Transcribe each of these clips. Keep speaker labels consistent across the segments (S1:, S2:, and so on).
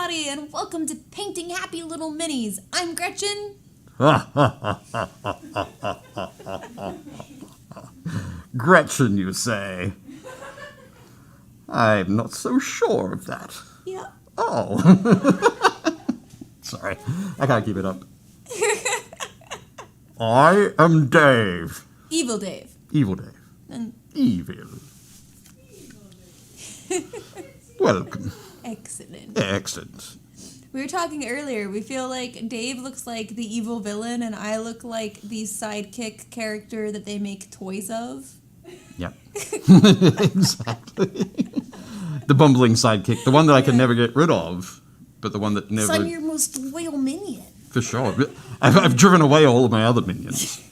S1: everybody, and welcome to Painting Happy Little Minis. I'm Gretchen.
S2: Gretchen, you say? I'm not so sure of that.
S1: Yeah.
S2: Oh. Sorry, I can't keep it up. I am Dave.
S1: Evil Dave.
S2: Evil Dave.
S1: And
S2: Evil. Welcome.
S1: excellent.
S2: Excellent.
S1: We were talking earlier, we feel like Dave looks like the evil villain, and I look like the sidekick character that they make toys of.
S2: Yep. Exactly. The bumbling sidekick, the one that I can never get rid of, but the one that never...
S1: So I'm your most loyal minion.
S2: For sure. I've driven away all of my other minions.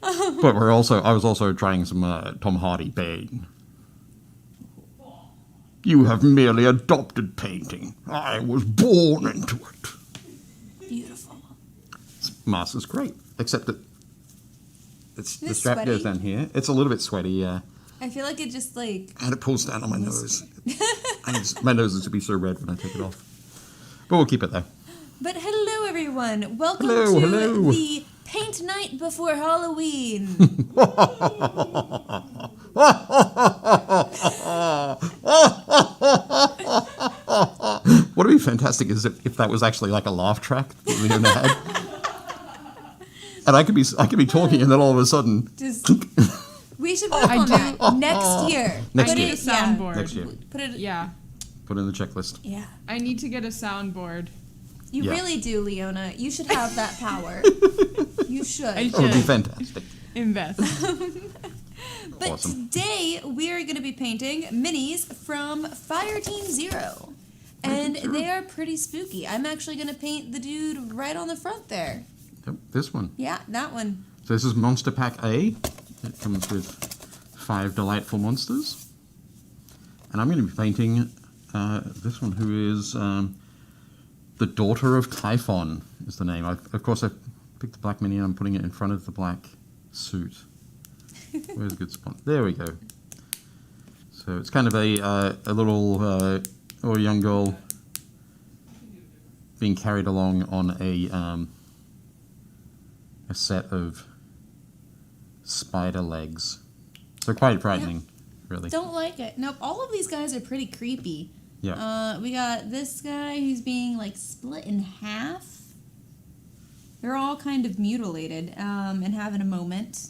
S2: But I was also trying some Tom Hardy Bane. You have merely adopted painting. I was born into it.
S1: Beautiful.
S2: This mask is great, except that the strap
S1: sweaty?
S2: goes down here. It's a little bit sweaty, yeah.
S1: I feel like it just like...
S2: And it pulls down on my nose. My nose is to be so red when I take it off. But we'll keep it there.
S1: But hello, everyone. Welcome
S2: Hello,
S1: to
S2: hello.
S1: the Paint Night Before Halloween.
S2: What would be fantastic is if that was actually like a laugh track that Leona had. And I could be talking, and then all of a sudden,
S1: Just we should work on that next year.
S2: Next
S1: Put
S2: year.
S1: it-
S3: Soundboard.
S2: Next year.
S1: Put it.
S3: Yeah,
S2: Put in the checklist.
S1: Yeah.
S3: I need to get a soundboard.
S1: You
S2: Yeah.
S1: really do, Leona. You should have that power. You should.
S3: I
S2: That would be
S3: should
S2: fantastic.
S3: invest.
S1: But
S2: Awesome.
S1: today we are going to be painting minis from Fire Team Zero. And they are pretty spooky. I'm actually going to paint the dude right on the front there.
S2: Yep, this one.
S1: Yeah, that one.
S2: So this is Monster Pack A. It comes with 5 delightful monsters. And I'm going to be painting this one, who is the Daughter of Typhon is the name. Of course, I've picked the black mini and I'm putting it in front of the black suit. Where's a good spot? There we go. So it's kind of a little or young girl being carried along on a set of spider legs. So quite frightening, really.
S1: Don't like it. Nope, all of these guys are pretty creepy.
S2: Yeah.
S1: We got this guy who's being like split in half. They're all kind of mutilated and having a moment.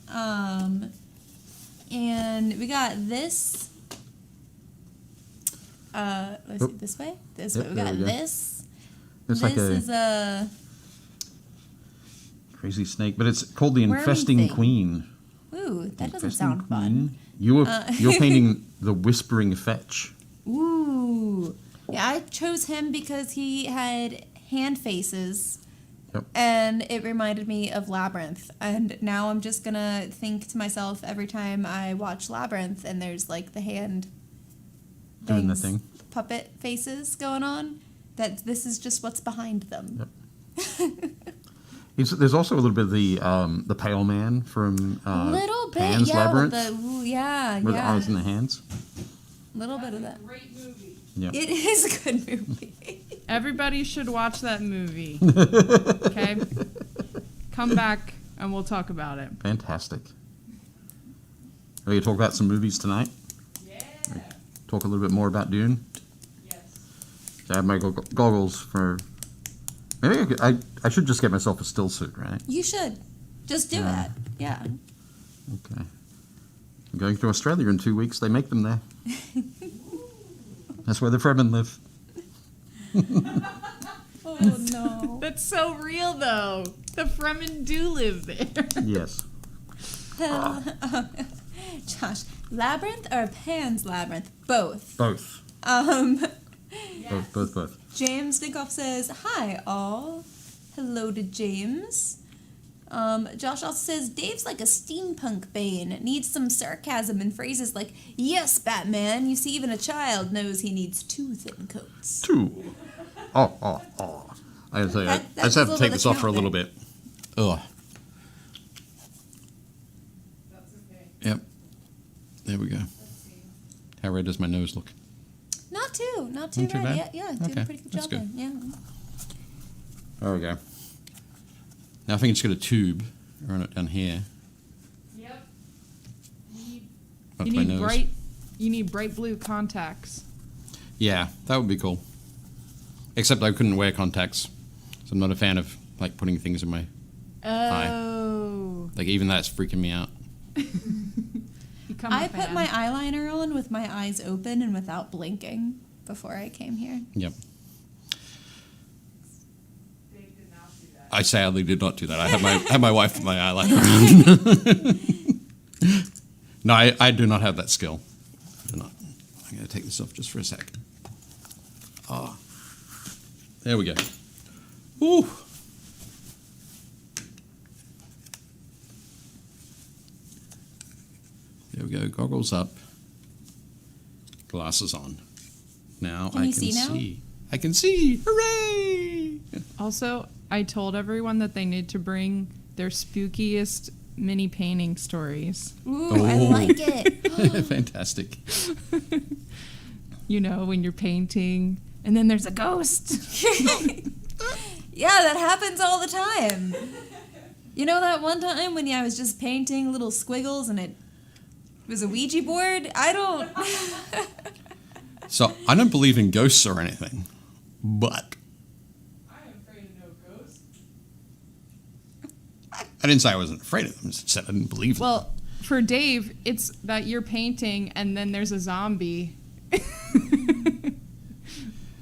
S1: And we got this. Let's see, this way. This
S2: Yep,
S1: way. We
S2: there
S1: got
S2: we go.
S1: this.
S2: It's
S1: This
S2: like a
S1: is a
S2: crazy snake, but it's called the
S1: wormy
S2: Infesting
S1: thing.
S2: Queen.
S1: Ooh, that doesn't
S2: Infesting
S1: sound fun.
S2: Queen. You're painting the Whispering Fetch.
S1: Ooh. Yeah, I chose him because he had hand faces.
S2: Yep.
S1: And it reminded me of Labyrinth. And now I'm just gonna think to myself every time I watch Labyrinth and there's like the hand
S2: Doing the
S1: things,
S2: thing.
S1: puppet faces going on, that this is just what's behind them.
S2: Yep. There's also a little bit of the Pale Man from
S1: Little bit,
S2: Pan's
S1: yeah,
S2: Labyrinth,
S1: with the yeah,
S2: with the
S1: yeah.
S2: eyes and the hands.
S1: Little bit of that.
S3: Great movie.
S2: Yeah.
S1: It is a good movie.
S3: Everybody should watch that movie. Okay? Come back and we'll talk about it.
S2: Fantastic. Are we going to talk about some movies tonight?
S3: Yeah.
S2: Talk a little bit more about Dune?
S3: Yes.
S2: So I have my goggles for... Maybe I should just get myself a still suit, right?
S1: You should. Just do
S2: Yeah.
S1: it. Yeah.
S2: Okay. I'm going to Australia in 2 weeks. They make them there. That's where the Fremen live.
S1: Oh no.
S3: That's so real, though. The Fremen do live there.
S2: Yes.
S1: Josh, Labyrinth or Pan's Labyrinth? Both.
S2: Both. Both.
S1: James Dinkoff says, "Hi, all." Hello to James. Josh also says, Dave's like a steampunk Bane. Needs some sarcasm and phrases like, "Yes, Batman. You see, even a child knows he needs 2 thin coats."
S2: 2. Oh. I gotta tell you, I just have to take this off for a little bit. Ugh.
S3: That's okay.
S2: Yep. There we go. How red does my nose look?
S1: Not too
S2: Not too
S1: bad.
S2: bad?
S1: Yeah, doing
S2: Okay,
S1: a pretty good
S2: that's
S1: job
S2: good.
S1: there. Yeah.
S2: There we go. Now I think it's got a tube around it down here.
S3: Yep.
S2: Up my nose.
S3: You need bright blue contacts.
S2: Yeah, that would be cool. Except I couldn't wear contacts, so I'm not a fan of like putting things in my eye.
S3: Oh.
S2: Like even that's freaking me out.
S3: Become a
S1: I
S3: fan.
S1: put my eyeliner on with my eyes open and without blinking before I came here.
S2: Yep.
S3: Dave did not do that.
S2: I sadly did not do that. I had my wife put my eyeliner on. No, I do not have that skill. I do not. I'm going to take this off just for a sec. Ah. There we go. Ooh. There we go. Goggles up. Glasses on. Now
S1: Can
S2: I
S1: you
S2: can
S1: see now?
S2: see. I can see. Hooray!
S3: Also, I told everyone that they need to bring their spookiest mini painting stories.
S1: Ooh, I like it.
S2: Fantastic.
S3: You know, when you're painting and then there's a ghost.
S1: Yeah, that happens all the time. You know that one time when I was just painting little squiggles and it was a Ouija board? I don't...
S2: So I don't believe in ghosts or anything, but
S3: I am afraid of no ghosts.
S2: I didn't say I wasn't afraid of them. I just said I didn't believe them.
S3: Well, for Dave, it's that you're painting and then there's a zombie.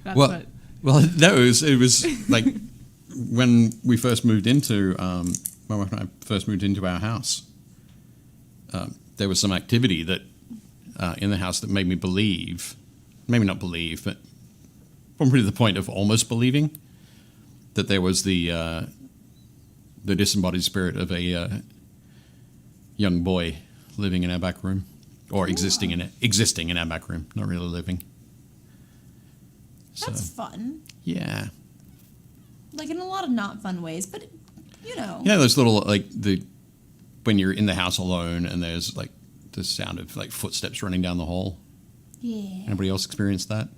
S3: That's what.
S2: Well, no, it was like when we first moved into my wife and I first moved into our house. There was some activity that in the house that made me believe, maybe not believe, but probably to the point of almost believing that there was the disembodied spirit of a young boy living in our back room, or existing in our back room, not really living.
S1: That's
S2: So,
S1: fun.
S2: yeah.
S1: Like in a lot of not fun ways, but you know.
S2: You know those little like when you're in the house alone and there's like the sound of like footsteps running down the hall.
S1: Yeah.
S2: Anybody else experienced that?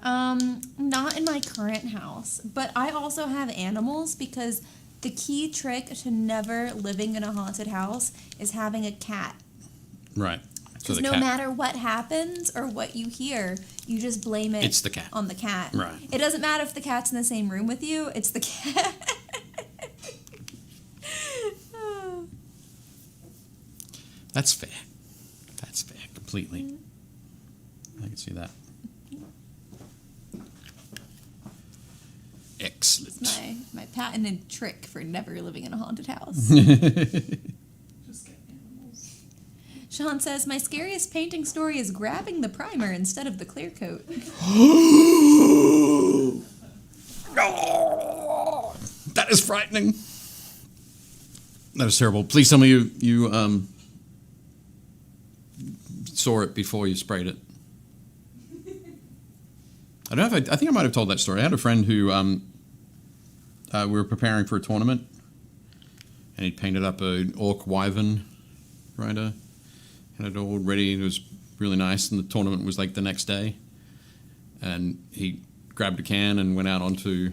S1: Not in my current house, but I also have animals because the key trick to never living in a haunted house is having a cat.
S2: Right. So
S1: Because
S2: the
S1: no
S2: cat.
S1: matter what happens or what you hear, you just blame it
S2: It's the cat.
S1: on the cat.
S2: Right.
S1: It doesn't matter if the cat's in the same room with you, it's the cat.
S2: That's fair. That's fair. Completely. I can see that. Excellent.
S1: It's my patented trick for never living in a haunted house.
S3: Just get animals.
S1: Sean says, my scariest painting story is grabbing the primer instead of the clear coat.
S2: That is frightening. That is terrible. Please tell me you saw it before you sprayed it. I don't know if I think I might have told that story. I had a friend who we were preparing for a tournament, and he'd painted up an orc wyvern rider, had it all ready. It was really nice, and the tournament was like the next day. And he grabbed a can and went out onto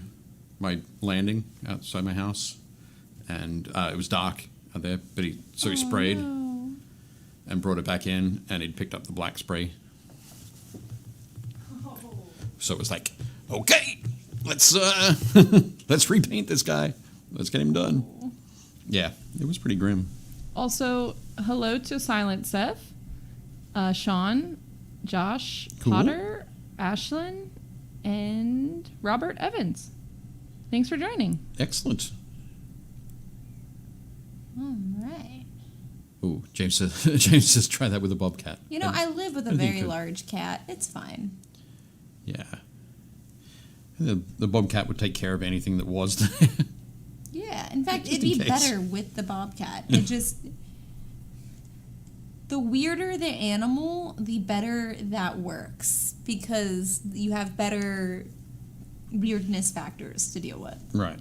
S2: my landing outside my house, and it was dark out there. But he sprayed
S1: No.
S2: and brought it back in, and he'd picked up the black spray. So it was like, okay, let's let's repaint this guy. Let's get him done. Yeah, it was pretty grim.
S3: Also, hello to Silent Seth, Sean, Josh,
S2: Cool.
S3: Potter, Ashlyn, and Robert Evans. Thanks for joining.
S2: Excellent.
S1: All right.
S2: Oh, James says try that with a bobcat.
S1: You know,
S2: And-
S1: I live with a
S2: I think
S1: very
S2: you-
S1: large cat. It's fine.
S2: Yeah. The bobcat would take care of anything that was there.
S1: Yeah. In fact,
S2: Just
S1: it'd
S2: in
S1: be
S2: case.
S1: better with the bobcat. It just... The weirder the animal, the better that works. Because you have better weirdness factors to deal with.
S2: Right.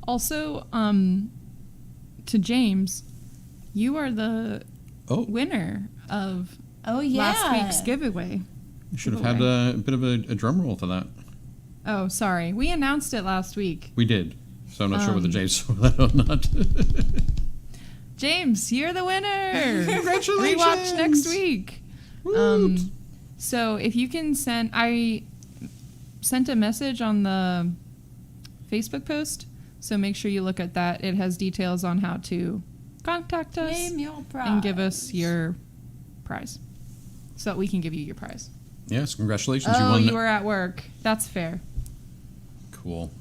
S3: Also, to James, you are the
S2: Oh,
S3: winner of
S1: Oh, yeah.
S3: last week's giveaway.
S2: You should have had a bit of a drum roll for that.
S3: Oh, sorry. We announced it last week.
S2: We did. So I'm not sure whether James saw that or not.
S3: James, you're the winner.
S2: Congratulations.
S3: Rewatch next week.
S2: Woot.
S3: So if you can I sent a message on the Facebook post, so make sure you look at that. It has details on how to contact us
S1: Claim your prize.
S3: and give us your prize so that we can give you your prize.
S2: Yes, congratulations.
S3: Oh,
S2: won.
S3: you were at work. That's fair.
S2: Cool.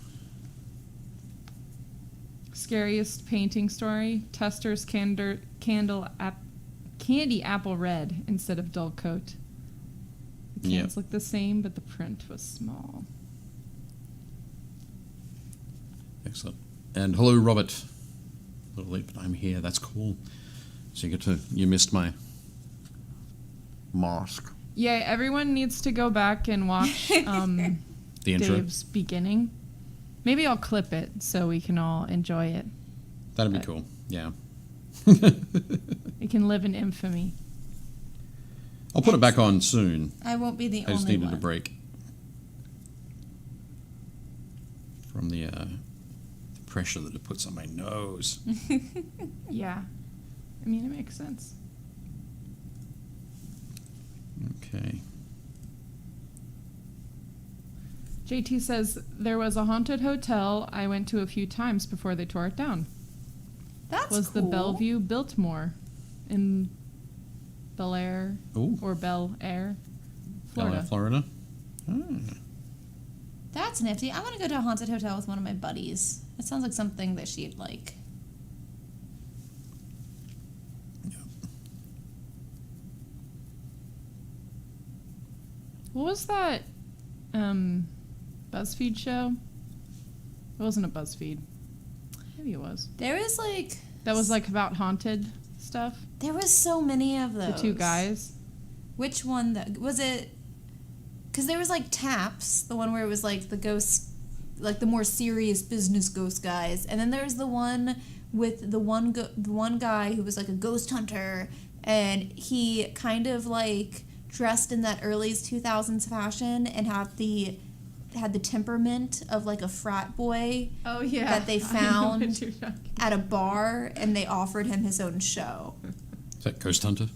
S3: Scariest painting story. Tester's candy apple red instead of dull coat. The cans look the same, but the print was small.
S2: Excellent. And hello, Robert. A little late, but I'm here. That's cool. So you missed my mask.
S3: Yeah, everyone needs to go back and watch
S2: The intro.
S3: Dave's beginning. Maybe I'll clip it so we can all enjoy it.
S2: That'd be cool. Yeah.
S3: It can live in infamy.
S2: I'll put it back on soon.
S1: I won't be the
S2: I just
S1: only
S2: needed
S1: one.
S2: a break from the pressure that it puts on my nose.
S3: Yeah. I mean, it makes sense.
S2: Okay.
S3: JT says, there was a haunted hotel I went to a few times before they tore it down.
S1: That's
S3: Was
S1: cool.
S3: the Bellevue Biltmore in Bel Air
S2: Ooh.
S3: or Bel Air, Florida.
S2: Florida. Ah.
S1: That's nifty. I want to go to a haunted hotel with one of my buddies. It sounds like something that she'd like.
S3: What was that BuzzFeed show? It wasn't a BuzzFeed. Maybe it was.
S1: There was like...
S3: That was like about haunted stuff.
S1: There was so many of those.
S3: The two guys.
S1: Which one? Was it... Because there was like Taps, the one where it was like the ghost... Like the more serious business ghost guys. And then there's the one with the one guy who was like a ghost hunter. And he kind of like dressed in that early 2000s fashion and had the temperament of like a frat boy.
S3: Oh yeah.
S1: That they
S3: I know
S1: found
S3: what you're talking
S1: at a bar, and they offered him his own show.
S2: Is that Ghost Hunter?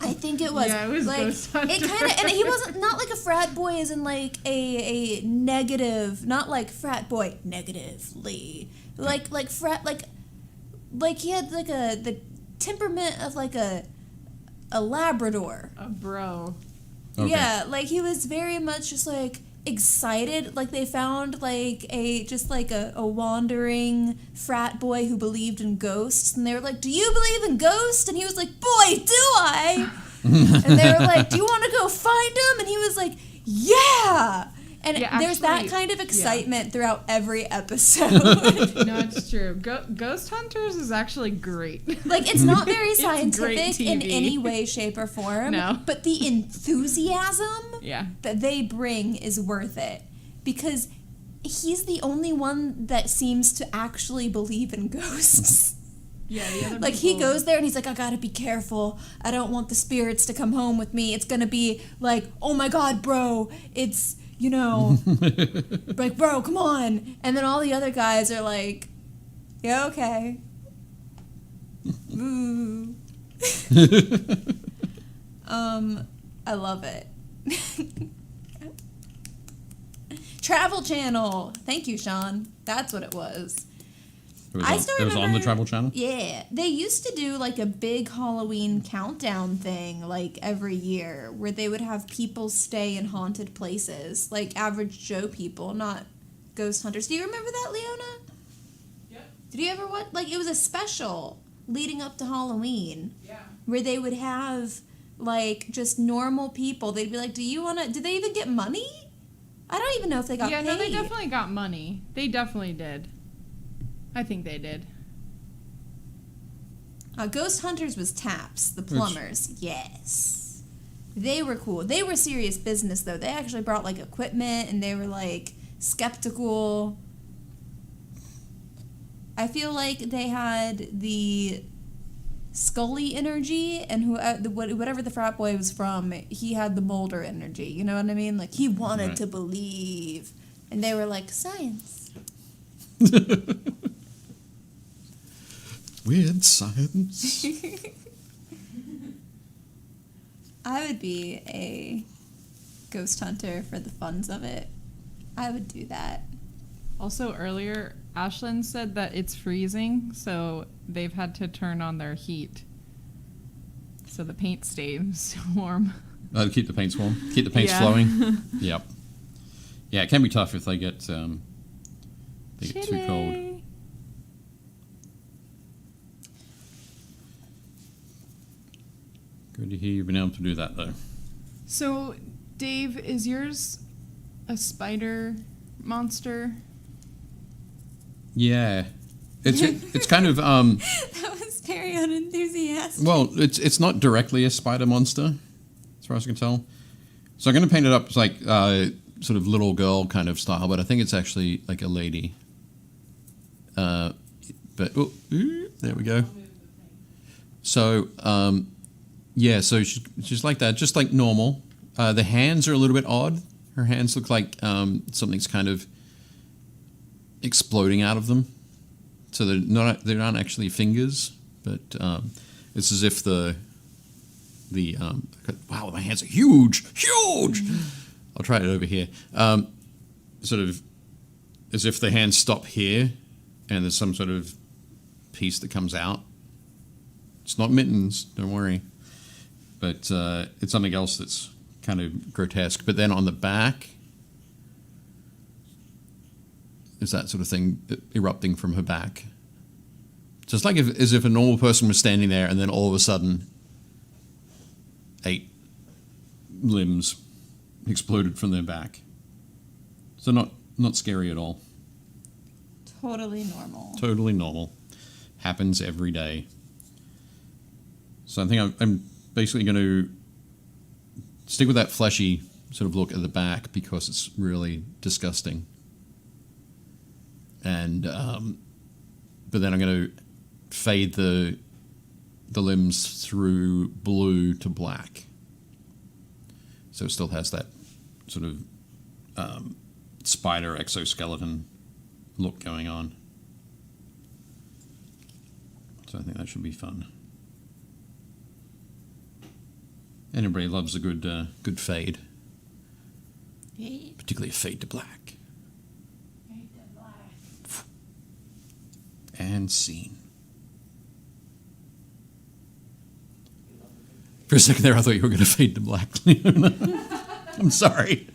S1: I think it was.
S3: Yeah, it was
S1: like,
S3: Ghost Hunter.
S1: It kind of, and he wasn't not like a frat boy, as in like a negative, not like frat boy negatively, like frat like he had like the temperament of like a Labrador.
S3: A bro.
S2: Okay.
S1: Yeah, like he was very much just like excited, like they found like a wandering frat boy who believed in ghosts, and they were like, "Do you believe in ghosts?" And he was like, "Boy, do I!" And they were like, "Do you want to go find him?" And he was like, "Yeah!" And
S3: Yeah,
S1: there's that
S3: actually,
S1: kind of
S3: yeah.
S1: excitement throughout every episode.
S3: No, it's true. Ghost Hunters is actually great.
S1: Like, it's not very
S3: It's great
S1: scientific in
S3: TV.
S1: any way, shape, or form.
S3: No.
S1: But the enthusiasm
S3: Yeah.
S1: that they bring is worth it. Because he's the only one that seems to actually believe in ghosts.
S3: Yeah, the other
S1: Like, he
S3: people-
S1: goes there and he's like, "I gotta be careful. I don't want the spirits to come home with me. It's gonna be like, oh my god, bro, it's, you know, like, bro, come on." And then all the other guys are like, "Yeah, okay." Ooh. I love it. Travel Channel. Thank you, Sean. That's what it was.
S2: It was on the Travel Channel?
S1: Yeah. They used to do like a big Halloween countdown thing like every year where they would have people stay in haunted places, like average Joe people, not ghost hunters. Do you remember that, Leona?
S3: Yeah.
S1: Did you ever watch? Like, it was a special leading up to Halloween
S3: Yeah.
S1: where they would have like just normal people. They'd be like, "Do you want to?" Did they even get money? I don't even know if they got paid.
S3: No, they definitely got money. They definitely did. I think they did.
S1: Ghost Hunters was Taps, the plumbers. Yes. They were cool. They were serious business, though. They actually brought, like, equipment, and they were, like, skeptical. I feel like they had the Scully energy, and whatever the frat boy was from, he had the Mulder energy. You know what I mean? Like, he wanted
S2: Right.
S1: to believe. And they were like, science.
S2: Weird science.
S1: I would be a ghost hunter for the funs of it. I would do that.
S3: Also, earlier, Ashlyn said that it's freezing, so they've had to turn on their heat. So the paint stays warm.
S2: To keep the paints warm. Keep the paints
S3: Yeah.
S2: flowing. Yep. Yeah, it can be tough if they get too cold.
S3: Chilly.
S2: Good to hear you've been able to do that, though.
S3: So, Dave, is yours a spider monster?
S2: Yeah. It's kind of
S1: That was very unenthusiastic.
S2: well, it's not directly a spider monster, as far as I can tell. So I'm going to paint it up as like sort of little girl kind of style, but I think it's actually like a lady. But there we go. So yeah, so she's like that, just like normal. The hands are a little bit odd. Her hands look like something's kind of exploding out of them. So they're not actually fingers, but it's as if the wow, my hands are huge. I'll try it over here. Sort of as if the hands stop here, and there's some sort of piece that comes out. It's not mittens, don't worry, but it's something else that's kind of grotesque. But then on the back is that sort of thing erupting from her back. So it's like as if a normal person was standing there, and then all of a sudden 8 limbs exploded from their back. So not scary at all.
S1: Totally normal.
S2: Totally normal. Happens every day. So I think I'm basically going to stick with that fleshy sort of look at the back because it's really disgusting. And but then I'm going to fade the limbs through blue to black, so it still has that sort of spider exoskeleton look going on. So I think that should be fun. Anybody loves a good fade, particularly a fade to black. And scene. For a second there, I thought you were going to fade to black. I'm sorry.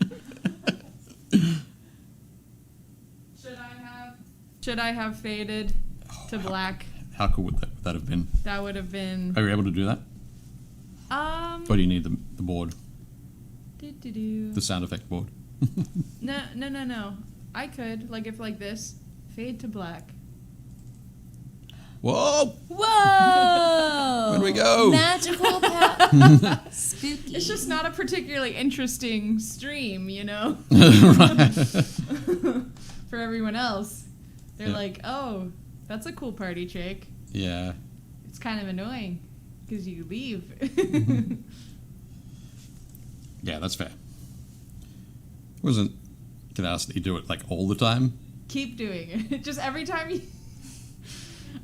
S3: Should I have faded to black?
S2: How cool would that have been?
S3: That would have been.
S2: Are you able to do that? Or do you need the board? The sound effect board?
S3: No. I could, like, if like this, fade to black.
S2: Whoa!
S1: Whoa!
S2: Where'd we go?
S1: Magical power. Spooky.
S3: It's just not a particularly interesting stream, you know? For everyone else. They're like, oh, that's a cool party trick.
S2: Yeah.
S3: It's kind of annoying because you leave.
S2: Yeah, that's fair. Wasn't gonna ask that you do it like all the time.
S3: Keep doing it. Just every time you...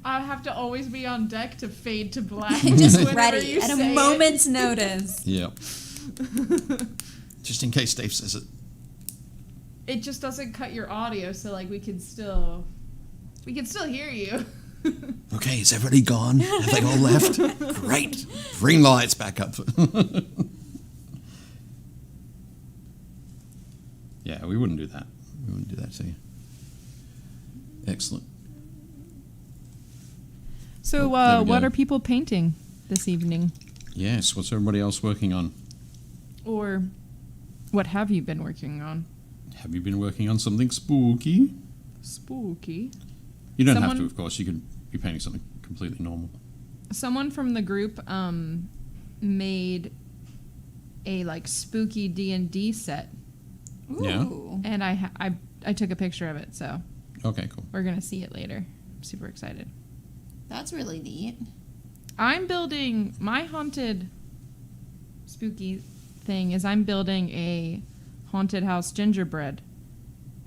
S3: I have to always be on deck to fade to black.
S1: Just
S3: whenever
S1: ready
S3: you
S1: at a
S3: say it.
S1: moment's notice.
S2: Yep. Just in case Dave says it.
S3: It just doesn't cut your audio, so like we can still hear you.
S2: Okay, is everybody gone? Have they all left? Great. Bring the lights back up. Yeah, we wouldn't do that. We wouldn't do that to you. Excellent.
S3: So,
S2: There we
S3: what
S2: go.
S3: are people painting this evening?
S2: Yes, what's everybody else working on?
S3: Or what have you been working on?
S2: Have you been working on something spooky?
S3: Spooky.
S2: You don't have
S3: Someone-
S2: to, of course. You could be painting something completely normal.
S3: Someone from the group made a like spooky D&D set,
S2: Yeah?
S1: Ooh.
S3: and I took a picture of it, so
S2: Okay, cool.
S3: we're gonna see it later. I'm super excited.
S1: That's really neat.
S3: I'm building my haunted spooky thing is I'm building a haunted house gingerbread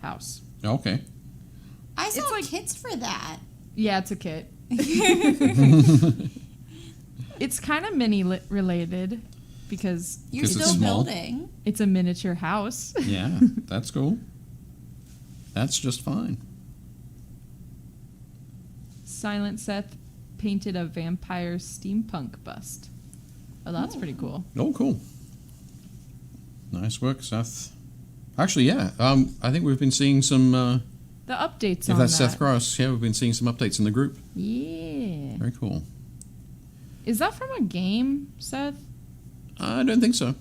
S3: house.
S2: Okay.
S1: I saw
S3: It's like-
S1: kits for that.
S3: Yeah, it's a kit. It's kind of mini related because
S1: You're
S2: 'Cause it's
S1: still
S2: small.
S1: building.
S3: it's a miniature house.
S2: Yeah, that's cool. That's just fine.
S3: Silent Seth painted a vampire steampunk bust. Oh, that's pretty cool.
S2: Oh, cool. Nice work, Seth. Actually, yeah. I think we've been seeing some.
S3: The updates
S2: If
S3: on
S2: that's
S3: that.
S2: Seth Gross, yeah, we've been seeing some updates in the group.
S3: Yeah.
S2: Very cool.
S3: Is that from a game, Seth?
S2: I don't think so.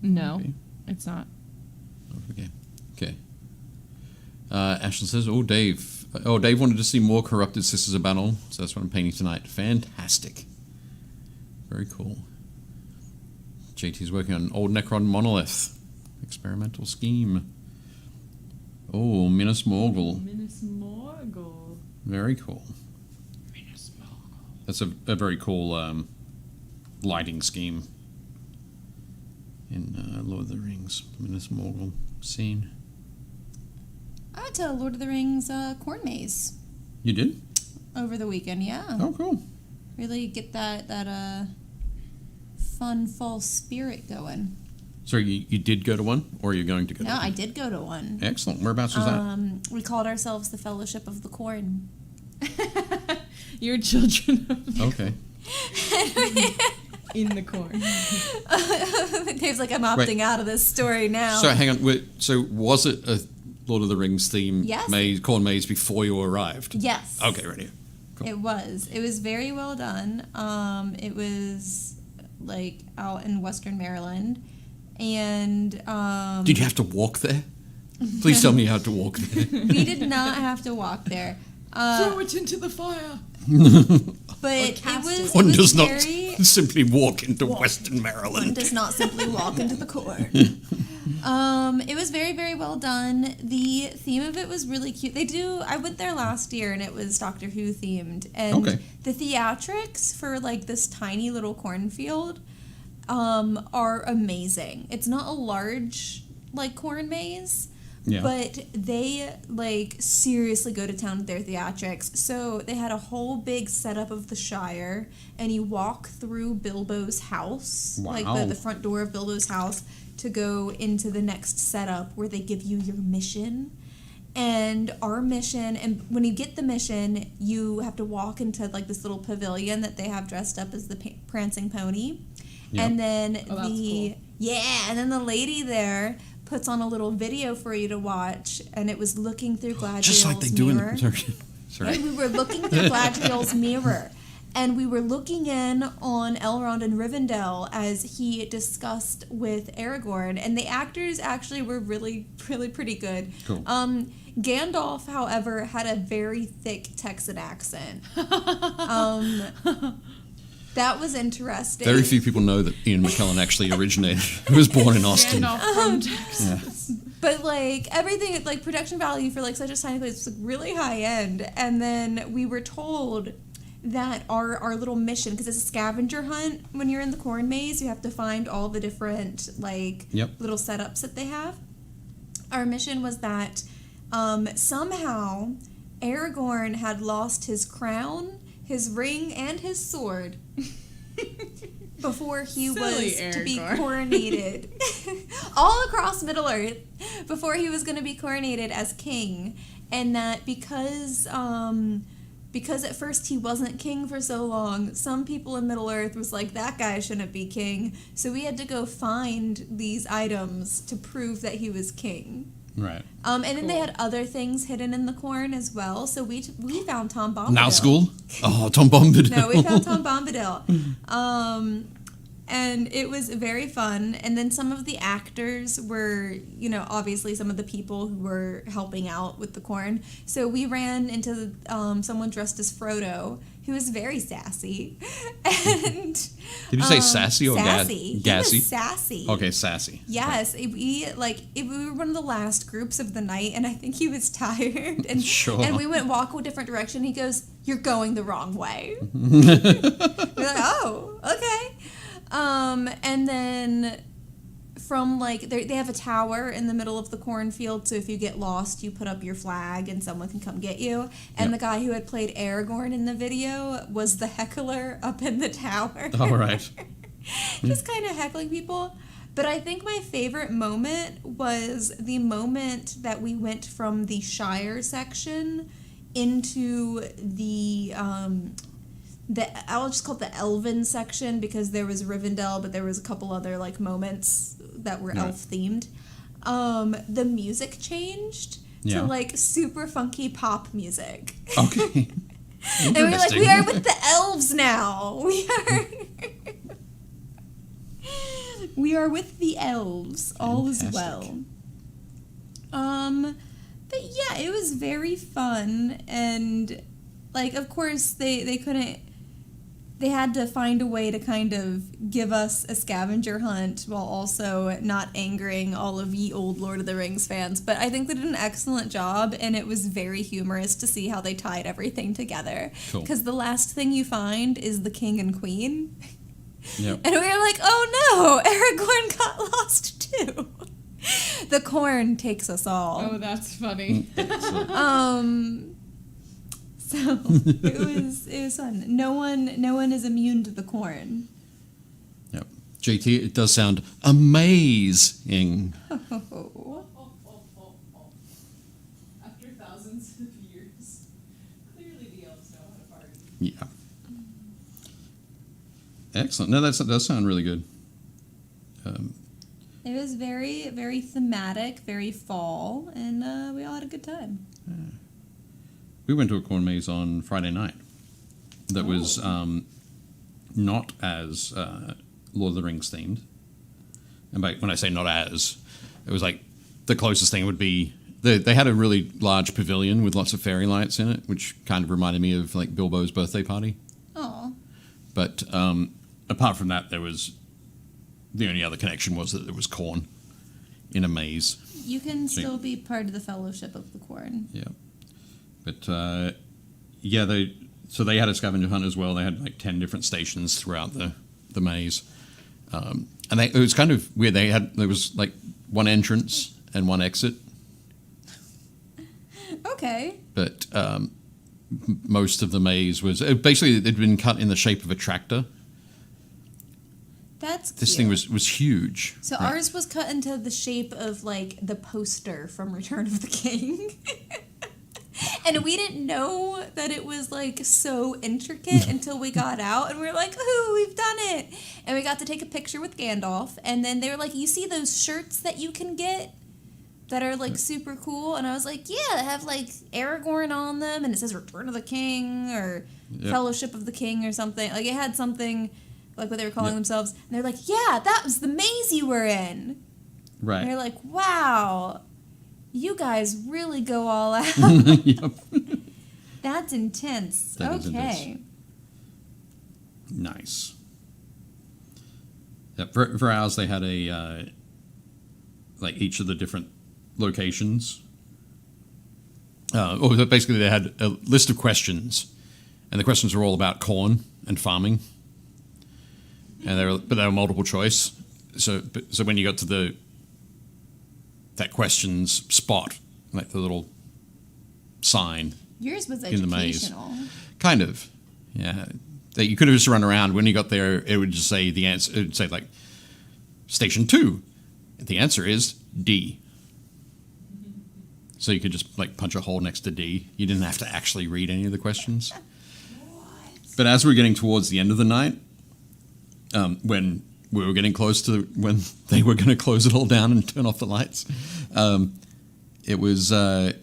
S3: No,
S2: Okay.
S3: it's not.
S2: Okay. Okay. Ashton says, "Oh, Dave. Oh, Dave wanted to see more Corrupted Sisters of Battle, so that's what I'm painting tonight. Fantastic. Very cool. JT's working on an old Necron monolith. Experimental scheme. Oh, Minas Morgul.
S3: Minas Morgul.
S2: Very cool.
S3: Minas Morgul.
S2: That's a very cool lighting scheme in Lord of the Rings. Minas Morgul scene.
S1: I went to Lord of the Rings corn maze
S2: You did?
S1: over the weekend. Yeah,
S2: Oh, cool.
S1: really get that fun fall spirit going.
S2: So you did go to one, or you're going to go to
S1: No,
S2: one?
S1: I did go to one.
S2: Excellent. Whereabouts was that?
S1: We called ourselves the Fellowship of the Corn.
S3: You're children of
S2: Okay.
S3: in the corn.
S1: Dave's like, I'm opting out of this story now.
S2: So hang on. So was it a Lord of the Rings theme
S1: Yes.
S2: maze, corn maze before you arrived?
S1: Yes.
S2: Okay, ready. Cool.
S1: It was. It was very well done. It was like out in Western Maryland, and
S2: Did you have to walk there? Please tell me you had to walk there.
S1: we did not have to walk there.
S3: Throw it into the fire.
S1: But it
S3: cast
S1: was,
S3: it.
S1: it
S2: One
S1: was
S2: does not
S1: very,
S2: simply walk into Western
S1: one
S2: Maryland.
S1: does not simply walk into the corn. It was very, very well done. The theme of it was really cute. I went there last year and it was Doctor Who themed. And
S2: Okay.
S1: the theatrics for like this tiny little cornfield are amazing. It's not a large like corn maze.
S2: Yeah.
S1: But they like seriously go to town with their theatrics. So they had a whole big setup of the Shire, and you walk through Bilbo's house, like
S2: Wow.
S1: the front door of Bilbo's house, to go into the next setup where they give you your mission. And our mission, and when you get the mission, you have to walk into like this little pavilion that they have dressed up as the prancing pony.
S2: Yep.
S1: And then
S3: Oh, that's cool.
S1: and then the lady there puts on a little video for you to watch, and it was looking through Gladriel's
S2: Just like they do in
S1: mirror.
S2: Sorry.
S1: And we were looking through Gladriel's mirror, and we were looking in on Elrond and Rivendell as he discussed with Aragorn, and the actors actually were really, really pretty good.
S2: Cool.
S1: Gandalf, however, had a very thick Texan accent. That was interesting.
S2: Very few people know that Ian McKellen actually originated. He was born in Austin.
S3: Gandalf from Texas.
S1: But like everything, like production value for like such a tiny place was like, really high end. And then we were told that our little mission, because it's a scavenger hunt when you're in the corn maze, you have to find all the different like
S2: Yep.
S1: little setups that they have. Our mission was that somehow Aragorn had lost his crown, his ring, and his sword before he
S3: Silly
S1: was to be
S3: Aragorn.
S1: coronated all across Middle Earth before he was going to be coronated as king, and that because at first he wasn't king for so long, some people in Middle Earth was like, that guy shouldn't be king, so we had to go find these items to prove that he was king.
S2: Right.
S1: And then they
S3: Cool.
S1: had other things hidden in the corn as well. So we found Tom Bombadil.
S2: Now school? Oh, Tom Bombadil.
S1: No, we found Tom Bombadil. And it was very fun. And then some of the actors were, obviously some of the people who were helping out with the corn. So we ran into someone dressed as Frodo, who was very sassy. And
S2: Did you say sassy or
S1: sassy?
S2: gassy?
S1: He was sassy.
S2: Okay, sassy.
S1: Yes, we were one of the last groups of the night, and I think he was tired. And
S2: Sure.
S1: And we went walk a different direction. He goes, "You're going the wrong way." We're like, "Oh, okay." And then from they have a tower in the middle of the cornfield, so if you get lost, you put up your flag and someone can come get you. And the guy who had played Aragorn in the video was the heckler up in the tower.
S2: All right.
S1: Just kind of heckling people. But I think my favorite moment was the moment that we went from the Shire section into the I'll just call it the Elven section, because there was Rivendell, but there was a couple other moments that were elf themed. The music changed to super funky pop music.
S2: Okay.
S1: And we're like, we are with the elves now. We are with the elves. All is well. But yeah, it was very fun, and of course they couldn't. They had to find a way to kind of give us a scavenger hunt while also not angering all of ye old Lord of the Rings fans. But I think they did an excellent job, and it was very humorous to see how they tied everything together. Because the last thing you find is the king and queen.
S2: Yep.
S1: And we were like, oh no, Aragorn got lost too. The corn takes us all.
S3: Oh, that's funny.
S1: So it was fun. No one is immune to the corn.
S2: Yep. JT, it does sound amazing.
S1: Oh.
S3: After thousands of years, clearly the elves know how to party.
S2: Yeah. Excellent. No, that does sound really good.
S1: It was very, very thematic, very fall, and we all had a good time.
S2: We went to a corn maze on Friday night that was not as Lord of the Rings themed. And when I say not as, it was the closest thing would be, they had a really large pavilion with lots of fairy lights in it, which kind of reminded me of Bilbo's birthday party.
S1: Oh.
S2: But apart from that, the only other connection was that there was corn in a maze.
S1: You can still be part of the Fellowship of the Corn.
S2: Yeah. But, they had a scavenger hunt as well. They had 10 different stations throughout the maze. And it was kind of weird. There was one entrance and one exit.
S1: Okay.
S2: But most of the maze was, basically it had been cut in the shape of a tractor.
S1: That's cute.
S2: This thing was huge.
S1: So ours was cut into the shape of the poster from Return of the King. And we didn't know that it was so intricate until we got out, and we were like, ooh, we've done it. And we got to take a picture with Gandalf, and then they were like, you see those shirts that you can get that are super cool? And I was like, yeah, they have Aragorn on them, and it says Return of the King or Fellowship of the King or something. It had something what they were calling themselves, and they're like, yeah, that was the maze you were in.
S2: Right.
S1: And you're like, wow, you guys really go all out.
S2: Yep.
S1: That's intense.
S2: That is
S1: okay.
S2: intense. Nice. Yeah, for ours, they had a each of the different locations. Basically, they had a list of questions, and the questions were all about corn and farming, and they were multiple choice. So when you got to that questions spot, the little sign.
S1: Yours was
S2: in the maze.
S1: educational.
S2: Kind of, yeah. That you could have just run around. When you got there, it would just say the answer. It would say Station 2. The answer is D. So you could just punch a hole next to D. You didn't have to actually read any of the questions.
S1: What?
S2: But as we were getting towards the end of the night, when we were getting close to when they were going to close it all down and turn off the lights, it was my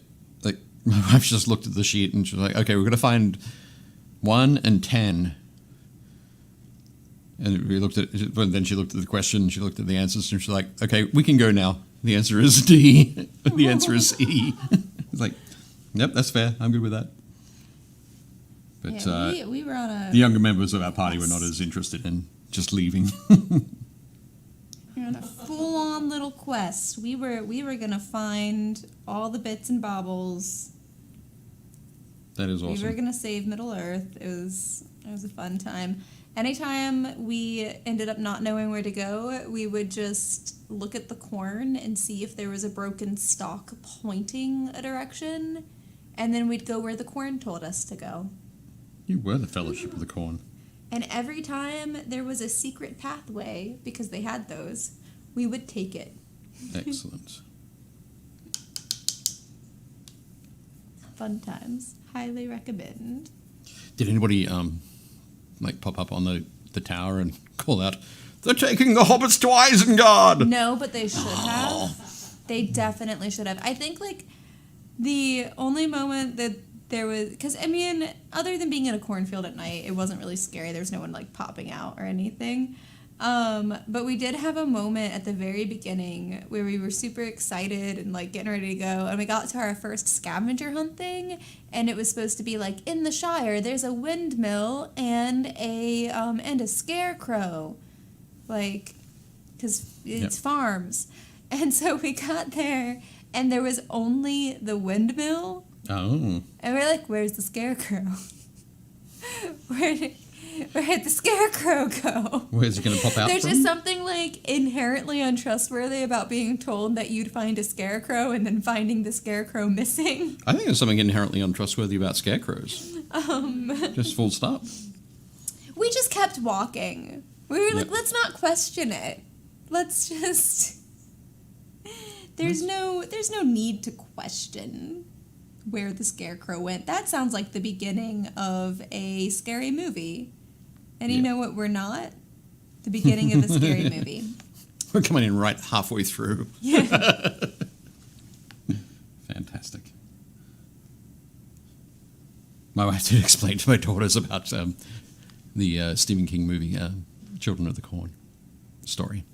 S2: wife just looked at the sheet and she was like, okay, we're going to find 1 and 10. And we looked at, but then she looked at the question, she looked at the answers, and she's like, okay, we can go now. The answer is D. The answer is E. It's like, yep, that's fair. I'm good with that. But
S1: Yeah, we were on a...
S2: the younger members of our party were not as interested in just leaving.
S1: We were on a full-on little quest. We were gonna find all the bits and baubles.
S2: That is awesome.
S1: We were gonna save Middle Earth. It was a fun time. Anytime we ended up not knowing where to go, we would just look at the corn and see if there was a broken stalk pointing a direction, and then we'd go where the corn told us to go.
S2: You were the Fellowship of the Corn.
S1: And every time there was a secret pathway, because they had those, we would take it.
S2: Excellent.
S1: Fun times. Highly recommend.
S2: Did anybody pop up on the tower and call out, "They're taking the hobbits to Isengard"?
S1: No, but they should have. They definitely should have. I think the only moment that there was, because other than being in a cornfield at night, it wasn't really scary. There was no one popping out or anything. But we did have a moment at the very beginning where we were super excited and getting ready to go, and we got to our first scavenger hunt thing, and it was supposed to be in the Shire there's a windmill and a scarecrow, because it's farms. And so we got there and there was only the windmill.
S2: Oh.
S1: And we're like, where's the scarecrow? Where'd the scarecrow go?
S2: Where's it going to pop out
S1: There's
S2: from?
S1: just something inherently untrustworthy about being told that you'd find a scarecrow and then finding the scarecrow missing.
S2: I think there's something inherently untrustworthy about scarecrows. Just full stop.
S1: We just kept walking. We were
S2: Yep.
S1: let's not question it. Let's just... There's no need to question where the scarecrow went. That sounds like the beginning of a scary movie. And you know what we're not? The beginning of a scary movie.
S2: We're coming in right halfway through.
S1: Yeah.
S2: Fantastic. My wife did explain to my daughters about the Stephen King movie, Children of the Corn story.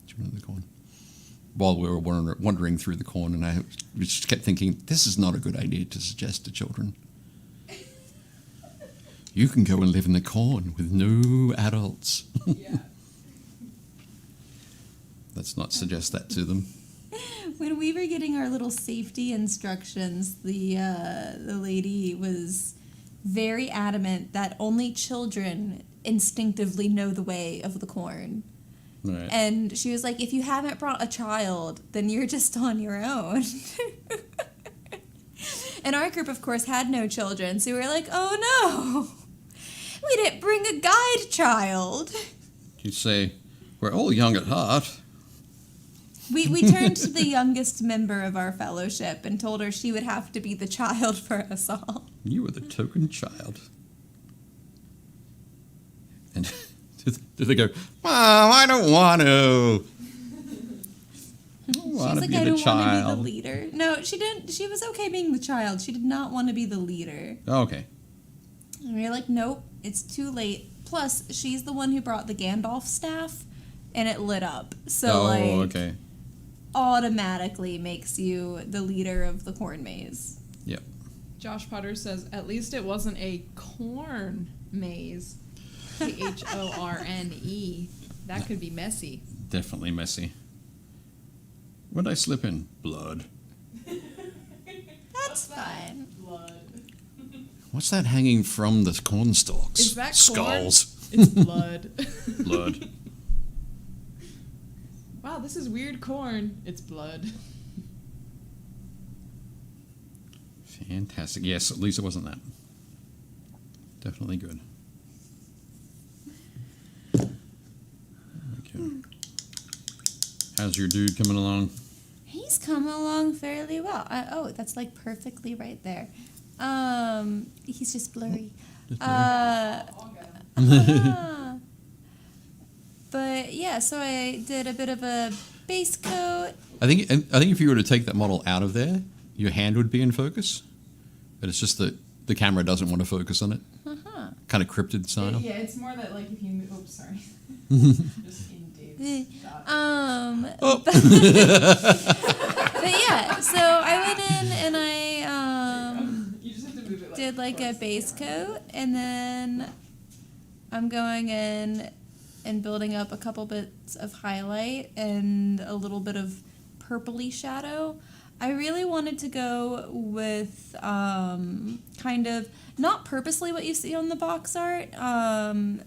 S2: Children of the Corn. While we were wandering through the corn, and I just kept thinking, this is not a good idea to suggest to children. You can go and live in the corn with no adults.
S4: Yeah.
S2: Let's not suggest that to them.
S1: When we were getting our little safety instructions, the lady was very adamant that only children instinctively know the way of the corn.
S2: Right.
S1: And she was like, if you haven't brought a child, then you're just on your own. And our group, of course, had no children, so we were like, oh no, we didn't bring a guide child.
S2: You'd say, we're all young at heart.
S1: We turned to the youngest member of our fellowship and told her she would have to be the child for us all.
S2: You were the token child. And did they go, Mom, I don't want to. I don't want to be
S1: I
S2: the
S1: don't want to be the
S2: child.
S1: leader. No, she didn't. She was okay being the child. She did not want to be the leader.
S2: Oh, okay.
S1: And we were like, nope, it's too late. Plus, she's the one who brought the Gandalf staff, and it lit up. So,
S2: okay.
S1: automatically makes you the leader of the corn maze.
S2: Yep.
S3: Josh Potter says, at least it wasn't a corn maze. Khorne. That could be messy.
S2: Definitely messy. What'd I slip in? Blood.
S1: That's fine.
S4: Blood.
S2: What's that hanging from the corn stalks?
S3: Is that corn?
S2: Skulls.
S3: It's blood.
S2: Blood.
S3: Wow, this is weird corn. It's blood.
S2: Fantastic. Yes, at least it wasn't that. Definitely good. Okay. How's your dude coming along?
S1: He's coming along fairly well. That's perfectly right there. He's just blurry. But yeah, so I did a bit of a base coat.
S2: I think if you were to take that model out of there, your hand would be in focus. But it's just that the camera doesn't want to focus on it. kind of cryptid style.
S3: Yeah, it's more that like if you move. Oh, sorry. Just in Dave's shot.
S1: But yeah, so I went in and I
S3: You just have to move it.
S1: did like a base coat, and then I'm going in and building up a couple bits of highlight and a little bit of purpley shadow. I really wanted to go with kind of not purposely what you see on the box art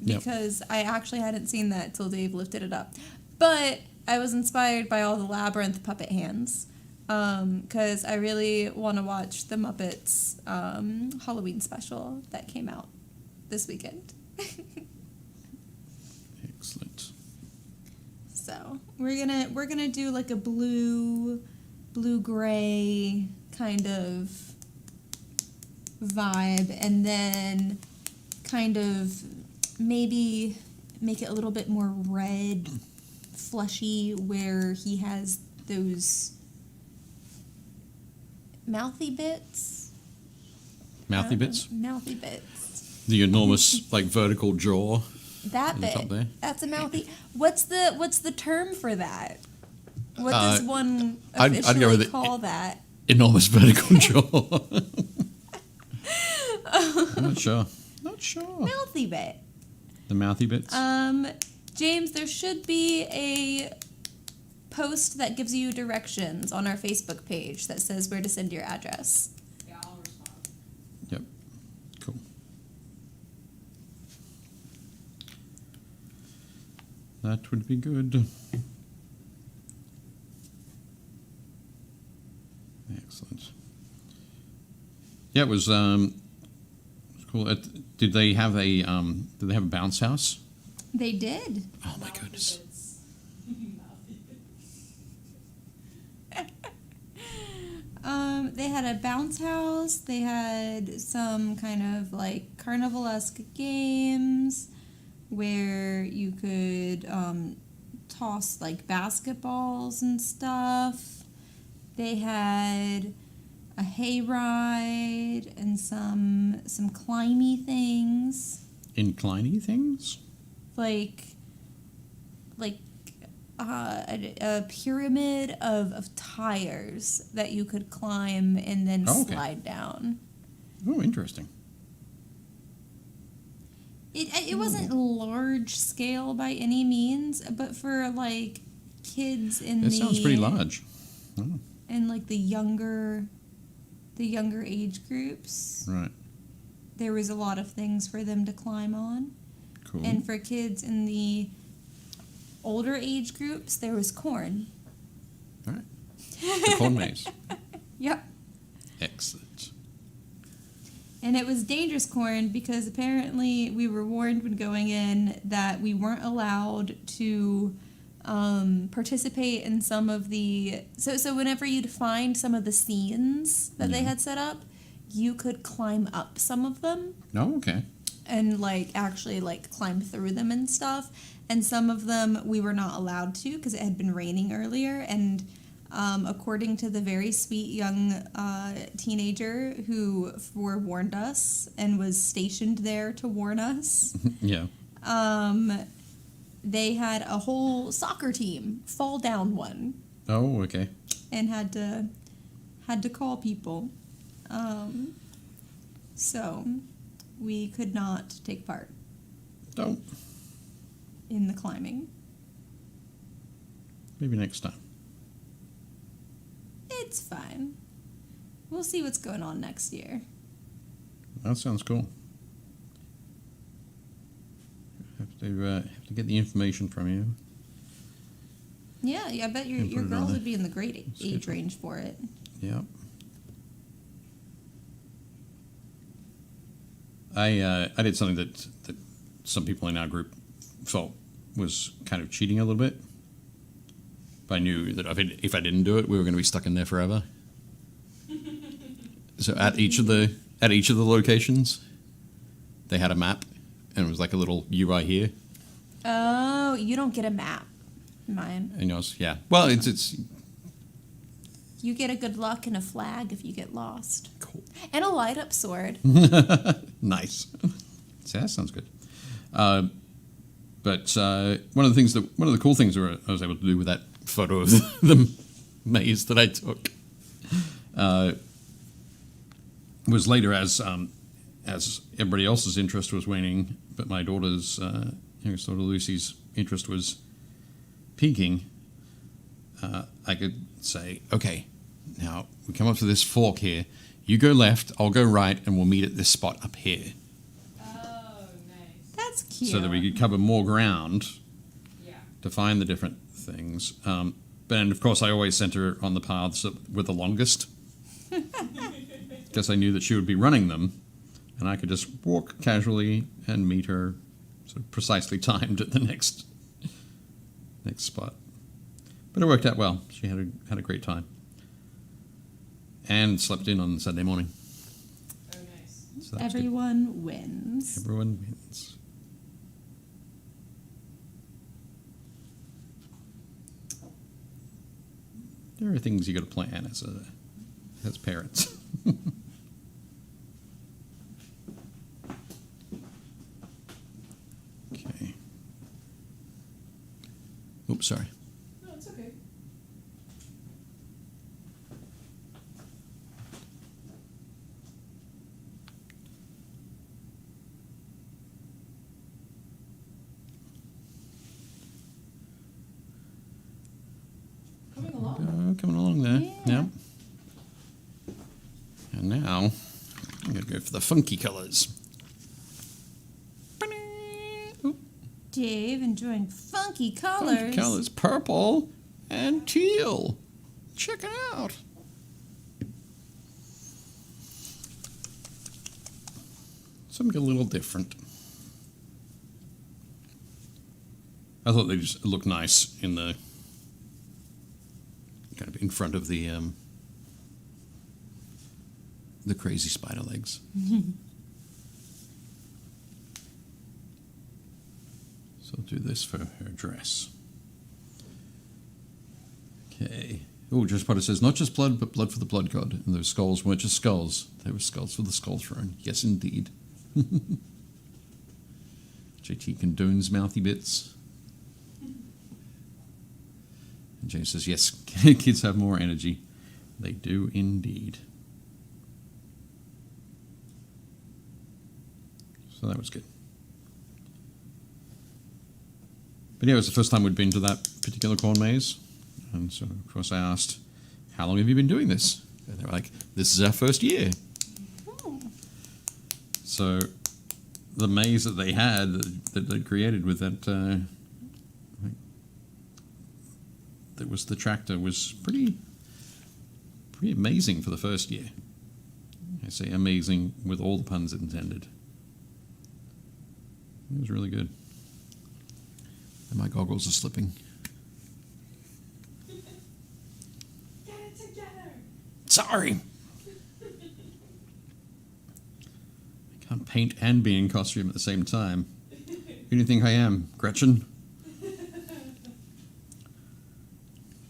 S1: because I actually hadn't seen that till Dave lifted it up. But I was inspired by all the Labyrinth puppet hands because I really want to watch the Muppets Halloween special that came out this weekend.
S2: Excellent.
S1: So we're gonna do like a blue gray kind of vibe, and then kind of maybe make it a little bit more red, fleshy, where he has those mouthy bits.
S2: Mouthy bits?
S1: Mouthy bits.
S2: The enormous, like, vertical jaw.
S1: That
S2: in the top
S1: bit.
S2: there.
S1: That's a mouthy. What's the term for that? What does one
S2: I'd
S1: officially
S2: go with it.
S1: call that?
S2: Enormous vertical jaw. I'm not sure.
S1: Mouthy bit.
S2: The mouthy bits?
S1: James, there should be a post that gives you directions on our Facebook page that says where to send your address.
S3: Yeah, I'll respond.
S2: Yep. Cool. That would be good. Excellent. Yeah, it was cool. Did they have a bounce house?
S1: They did.
S2: Oh my goodness.
S1: They had a bounce house. They had some kind of like carnival-esque games where you could toss like basketballs and stuff. They had a hayride and some climby things.
S2: Incliney things?
S1: Like a pyramid of tires that you could climb and then slide down.
S2: Oh, interesting.
S1: It wasn't large scale by any means, but for like kids in
S2: It sounds pretty large. Oh.
S1: In like the younger age groups,
S2: Right.
S1: there was a lot of things for them to climb on.
S2: Cool.
S1: And for kids in the older age groups, there was corn.
S2: All right. The corn maze.
S1: Yep.
S2: Excellent.
S1: And it was dangerous corn because apparently we were warned when going in that we weren't allowed to participate in some of the... So whenever you'd find some of the scenes that they had set up, you could climb up some of them.
S2: Oh, okay.
S1: And like actually like climb through them and stuff. And some of them we were not allowed to because it had been raining earlier. And according to the very sweet young teenager who forewarned us and was stationed there to warn us,
S2: Yeah.
S1: they had a whole soccer team fall down one
S2: Oh, okay.
S1: and had to call people. So we could not take part
S2: Oh,
S1: in the climbing.
S2: maybe next time.
S1: It's fine. We'll see what's going on next year.
S2: That sounds cool. Have to get the information from you.
S1: Yeah, I bet your
S2: And put it on
S1: girls
S2: the
S1: would be in the great age
S2: schedule.
S1: range for it.
S2: Yeah. I did something that some people in our group felt was kind of cheating a little bit. But I knew that if I didn't do it, we were going to be stuck in there forever. So at each of the locations, they had a map, and it was like a little UI here.
S1: Oh, you don't get a map. Mine.
S2: And yours, yeah. Well, it's
S1: You get a good luck and a flag if you get lost.
S2: cool.
S1: And a light up sword.
S2: Nice. So that sounds good. But one of the cool things I was able to do with that photo of the maze that I took was later, as everybody else's interest was waning, but my daughter's youngest daughter Lucy's interest was peaking. I could say, okay, now we come up to this fork here. You go left, I'll go right, and we'll meet at this spot up here.
S3: Oh, nice.
S1: That's cute.
S2: So that we could cover more ground
S3: Yeah.
S2: to find the different things. And of course, I always sent her on the paths that were the longest, because I knew that she would be running them, and I could just walk casually and meet her, sort of precisely timed at the next spot. But it worked out well. She had a great time, and slept in on Saturday morning.
S3: Oh, nice.
S2: So that's
S1: Everyone wins.
S2: good. Everyone wins. There are things you got to plan as parents. Okay. Oops, sorry.
S3: No, it's okay. Coming along.
S2: Coming along there.
S1: Yeah.
S2: And now I'm going to go for the funky colors. Oop,
S1: Dave enjoying funky colors.
S2: funky colors. Purple and teal. Check it out. Something a little different. I thought they just looked nice in the kind of in front of the crazy spider legs. So I'll do this for her dress. Okay. Oh, Josh Potter says, not just blood, but blood for the blood god. And those skulls weren't just skulls. They were skulls for the skull throne. Yes, indeed. JT condones mouthy bits. And James says, yes, kids have more energy. They do indeed. So that was good. But yeah, it was the first time we'd been to that particular corn maze. And so, of course, I asked, how long have you been doing this? And they were like, this is our first year.
S1: Oh.
S2: So the maze that they had, that they created with that, that was the tractor, was pretty amazing for the first year. I say amazing with all the puns intended. It was really good. And my goggles are slipping.
S3: Get it together.
S2: Sorry. I can't paint and be in costume at the same time. Who do you think I am, Gretchen?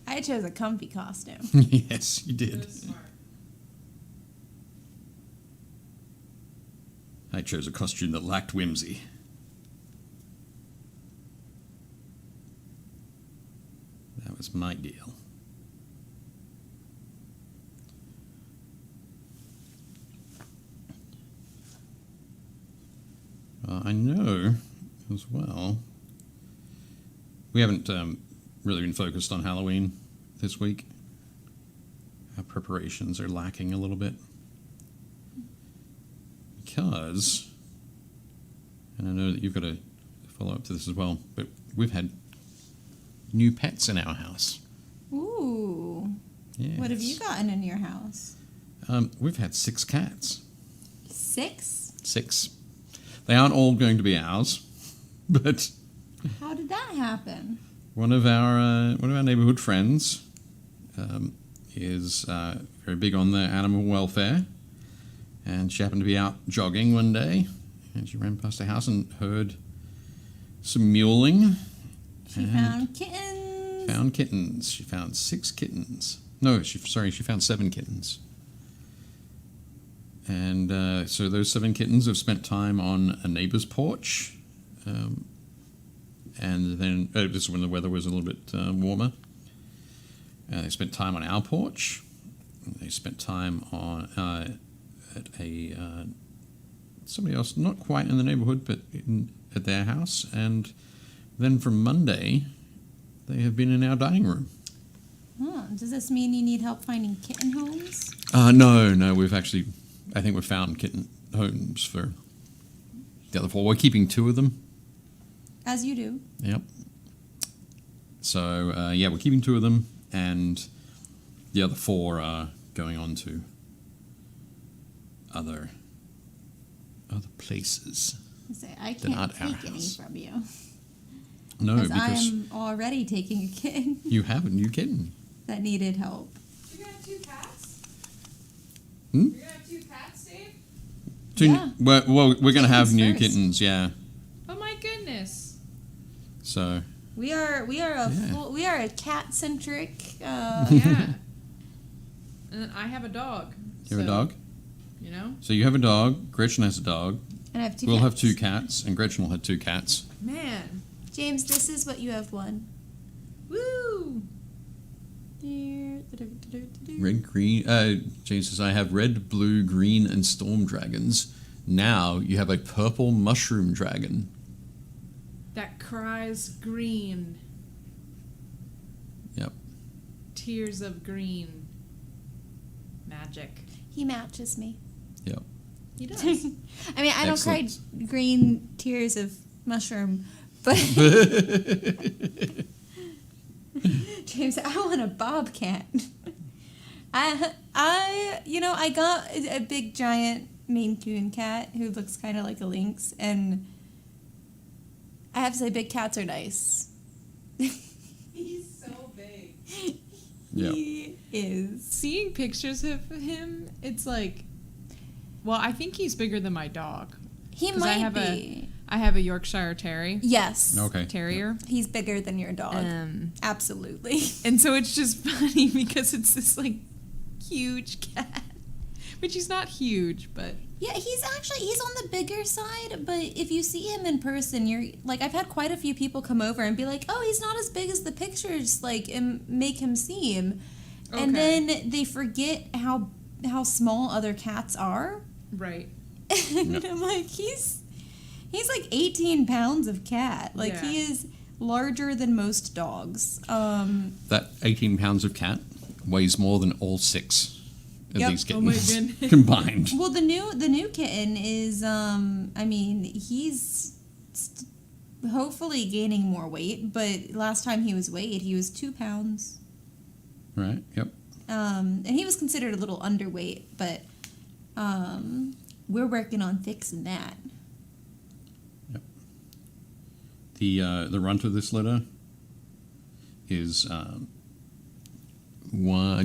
S1: I chose a comfy costume.
S2: Yes, you did.
S3: That's smart.
S2: I chose a costume that lacked whimsy. That was my deal. I know as well. We haven't really been focused on Halloween this week. Our preparations are lacking a little bit. Because, and I know that you've got to follow up to this as well, but we've had new pets in our house.
S1: Ooh.
S2: Yes.
S1: What have you gotten in your house?
S2: We've had 6 cats.
S1: 6?
S2: 6. They aren't all going to be ours, but
S1: How did that happen?
S2: one of our neighborhood friends is very big on the animal welfare, and she happened to be out jogging one day, and she ran past a house and heard some mewling.
S1: She
S2: and
S1: found kittens.
S2: Found kittens. She found 6 kittens. No, she found 7 kittens. And so those 7 kittens have spent time on a neighbor's porch. And then, this is when the weather was a little bit warmer. They spent time on our porch. They spent time on at a somebody else, not quite in the neighborhood, but at their house. And then from Monday, they have been in our dining room.
S1: Oh, does this mean you need help finding kitten homes?
S2: No, we've actually, I think we've found kitten homes for the other 4. We're keeping 2 of them.
S1: As you do.
S2: Yep. So, we're keeping 2 of them, and the other 4 are going on to other places.
S1: I can't take any
S2: house.
S1: from you.
S2: No, because
S1: I'm already taking a kitten
S2: you have a new kitten.
S1: that needed help.
S3: You're gonna have 2 cats?
S2: Hmm?
S3: You're gonna have 2 cats, Dave?
S1: Yeah.
S2: Well, we're going to have
S1: Kittens
S2: new
S1: first.
S2: kittens, yeah.
S3: Oh my goodness.
S2: So,
S1: We are a cat centric.
S3: Yeah. And then I have a dog.
S2: you have a dog?
S3: You know?
S2: So you have a dog, Gretchen has a dog,
S1: And I have 2
S2: we'll
S1: cats.
S2: have 2 cats, and Gretchen will have 2 cats.
S3: Man.
S1: James, this is what you have won.
S3: Woo!
S2: Red, green, James says, I have red, blue, green, and storm dragons. Now you have a purple mushroom dragon.
S3: That cries green.
S2: Yep.
S3: Tears of green. Magic.
S1: He matches me.
S2: Yep.
S3: He does.
S1: I mean, I don't cry
S2: Excellent.
S1: green tears of mushroom, but James, I want a bobcat. I got a big giant Maine Coon cat who looks kind of like a lynx, and I have to say, big cats are nice.
S3: He's so big.
S2: Yep.
S1: He is.
S3: Seeing pictures of him, it's like, well, I think he's bigger than my dog.
S1: He
S3: 'Cause I
S1: might
S3: have
S1: be.
S3: I have a Yorkshire
S1: Yes.
S2: Okay.
S3: Terrier.
S1: He's bigger than your dog. Absolutely.
S3: And so it's just funny because it's this like huge cat, which he's not huge, but
S1: Yeah, he's on the bigger side, but if you see him in person, you're like, I've had quite a few people come over and be like, oh, he's not as big as the pictures like make him seem.
S3: Okay.
S1: And then they forget how small other cats are.
S3: right.
S1: And
S2: Yep.
S1: I'm like, he's like 18 pounds of cat. Like
S3: Yeah.
S1: he is larger than most dogs.
S2: That 18 pounds of cat weighs more than all 6 of
S1: Yep.
S2: these
S3: Oh my
S2: kittens
S3: goodness.
S2: combined.
S1: Well, the new kitten is he's hopefully gaining more weight, but last time he was weighed, he was 2 pounds.
S2: Right, yep.
S1: And he was considered a little underweight, but we're working on fixing that.
S2: The runt of this litter is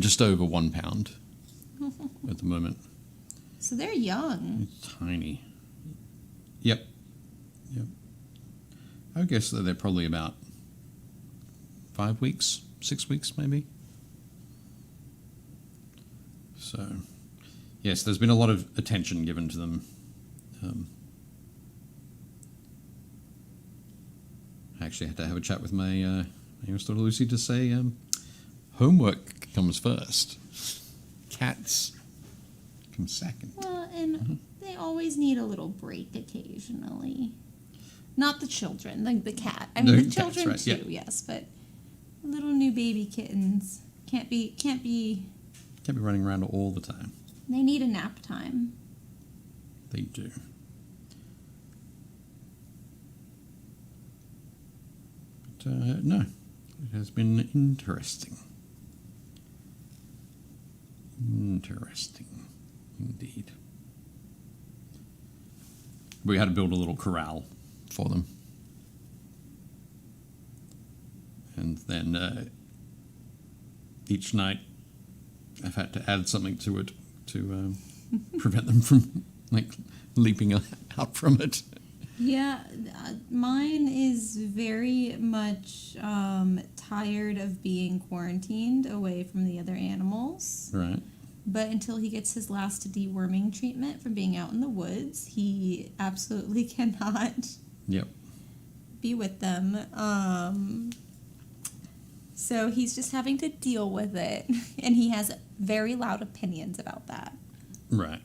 S2: just over 1 pound at the moment.
S1: So they're young.
S2: It's tiny. Yep. I would guess that they're probably about 5 weeks, 6 weeks maybe. So, yes, there's been a lot of attention given to them. I actually had to have a chat with my youngest daughter Lucy to say homework comes first. Cats come second.
S1: Well, and they always need a little break occasionally. Not the children, like the cat. I mean,
S2: The
S1: the
S2: cats,
S1: children
S2: right,
S1: too,
S2: yeah.
S1: yes, but little new baby kittens can't be.
S2: Can't be running around all the time.
S1: They need a nap time.
S2: They do. But no, it has been interesting. Interesting, indeed. We had to build a little corral for them. And then each night I've had to add something to it to prevent them from leaping out from it.
S1: Yeah, mine is very much tired of being quarantined away from the other animals.
S2: Right.
S1: But until he gets his last deworming treatment from being out in the woods, he absolutely cannot
S2: Yep.
S1: be with them. So he's just having to deal with it. And he has very loud opinions about that.
S2: Right.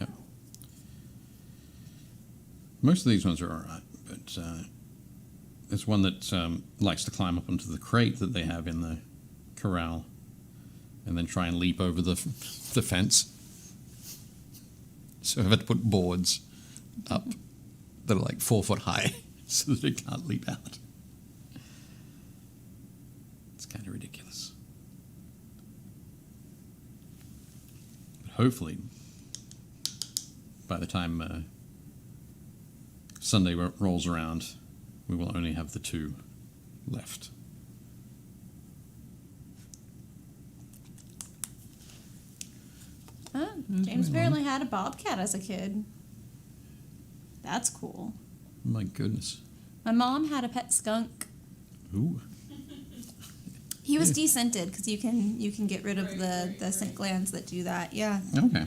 S2: Yep. Most of these ones are all right, but there's one that likes to climb up onto the crate that they have in the corral and then try and leap over the fence. So I've had to put boards up that are like 4 foot high so that it can't leap out. It's kind of ridiculous. But hopefully, by the time Sunday rolls around, we will only have the 2 left.
S1: Oh, James apparently had a bobcat as a kid. That's cool.
S2: My goodness.
S1: My mom had a pet skunk.
S2: Ooh.
S1: He was descented because you can get rid of the scent glands that do that. Yeah.
S2: Okay.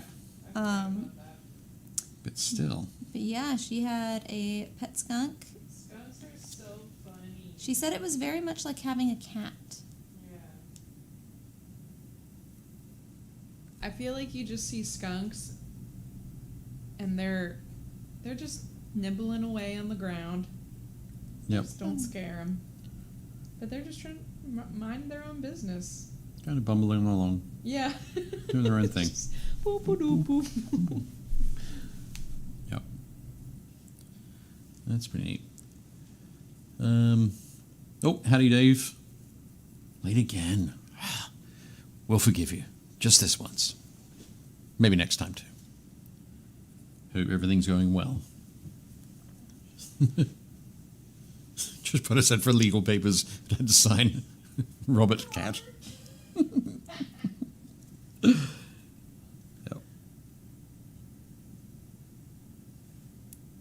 S4: But still.
S1: But yeah, she had a pet skunk.
S3: Skunks are so funny.
S1: She said it was very much like having a cat.
S3: Yeah. I feel like you just see skunks and they're just nibbling away on the ground.
S2: Yep.
S3: Just don't scare them. But they're just trying to mind their own business.
S2: Kind of bumbling along,
S3: Yeah.
S2: doing their own thing.
S3: Just boop, boop, boop, boop.
S2: Yep. That's pretty neat. Oh, howdy, Dave. Late again. We'll forgive you. Just this once. Maybe next time, too. Hope everything's going well. Just put us in for legal papers. I had to sign Robert Cat. Yep.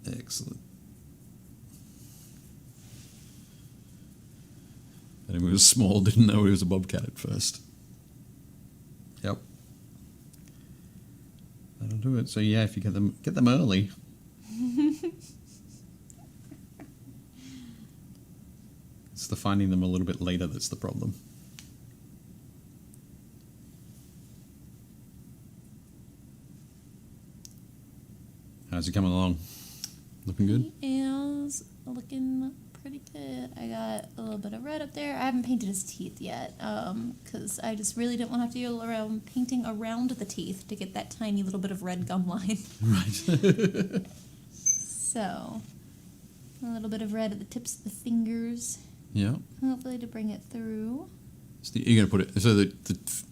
S2: Excellent. And he was small, didn't know he was a bobcat at first. Yep. That'll do it. So yeah, if you get them early. It's the finding them a little bit later that's the problem. How's he coming along? Looking good?
S1: He is looking pretty good. I got a little bit of red up there. I haven't painted his teeth yet because I just really didn't want to have to go around painting around the teeth to get that tiny little bit of red gum line.
S2: Right.
S1: So, a little bit of red at the tips of the fingers.
S2: Yeah.
S1: Hopefully to bring it through.
S2: So you're going to put it, so the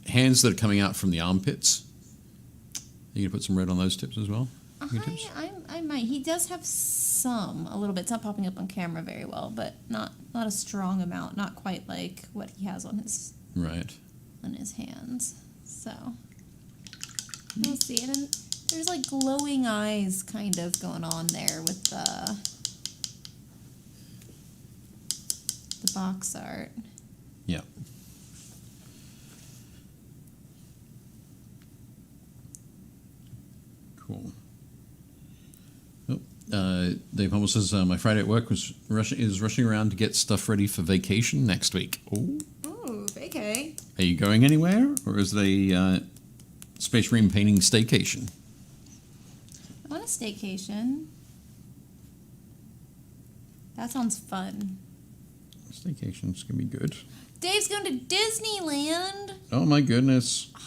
S2: hands that are coming out from the armpits, you're going to put some red on those tips as well? Fingertips?
S1: I might. He does have some, a little bit. It's not popping up on camera very well, but not a strong amount. Not quite like what he has on his hands. So we'll see. And then there's like glowing eyes kind of going on there with the box art.
S2: Yeah. Cool. Oh, Dave Humble says my Friday at work is rushing around to get stuff ready for vacation next week. Oh.
S1: Oh, vacay.
S2: Are you going anywhere, or is it a Space Marine painting staycation?
S1: I want a staycation. That sounds fun.
S2: Staycation's gonna be good.
S1: Dave's going to Disneyland.
S2: Oh my goodness.
S1: I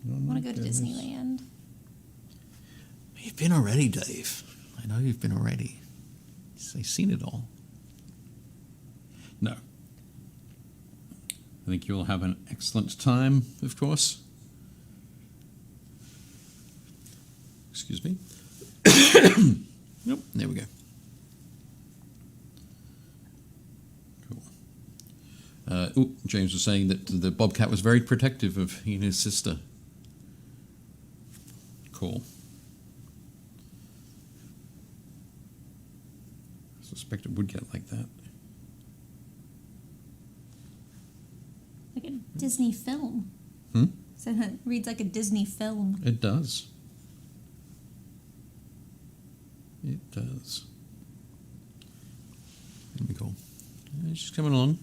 S1: want to go to Disneyland.
S2: You've been already, Dave. I know you've been already. I've seen it all. No. I think you'll have an excellent time, of course. Excuse me. Nope, there we go. Cool. James was saying that the bobcat was very protective of he and his sister. Cool. I suspect it would get like that.
S1: Like a Disney film.
S2: Hmm?
S1: So it reads like a Disney film.
S2: It does. It does. That'd be cool. She's coming along.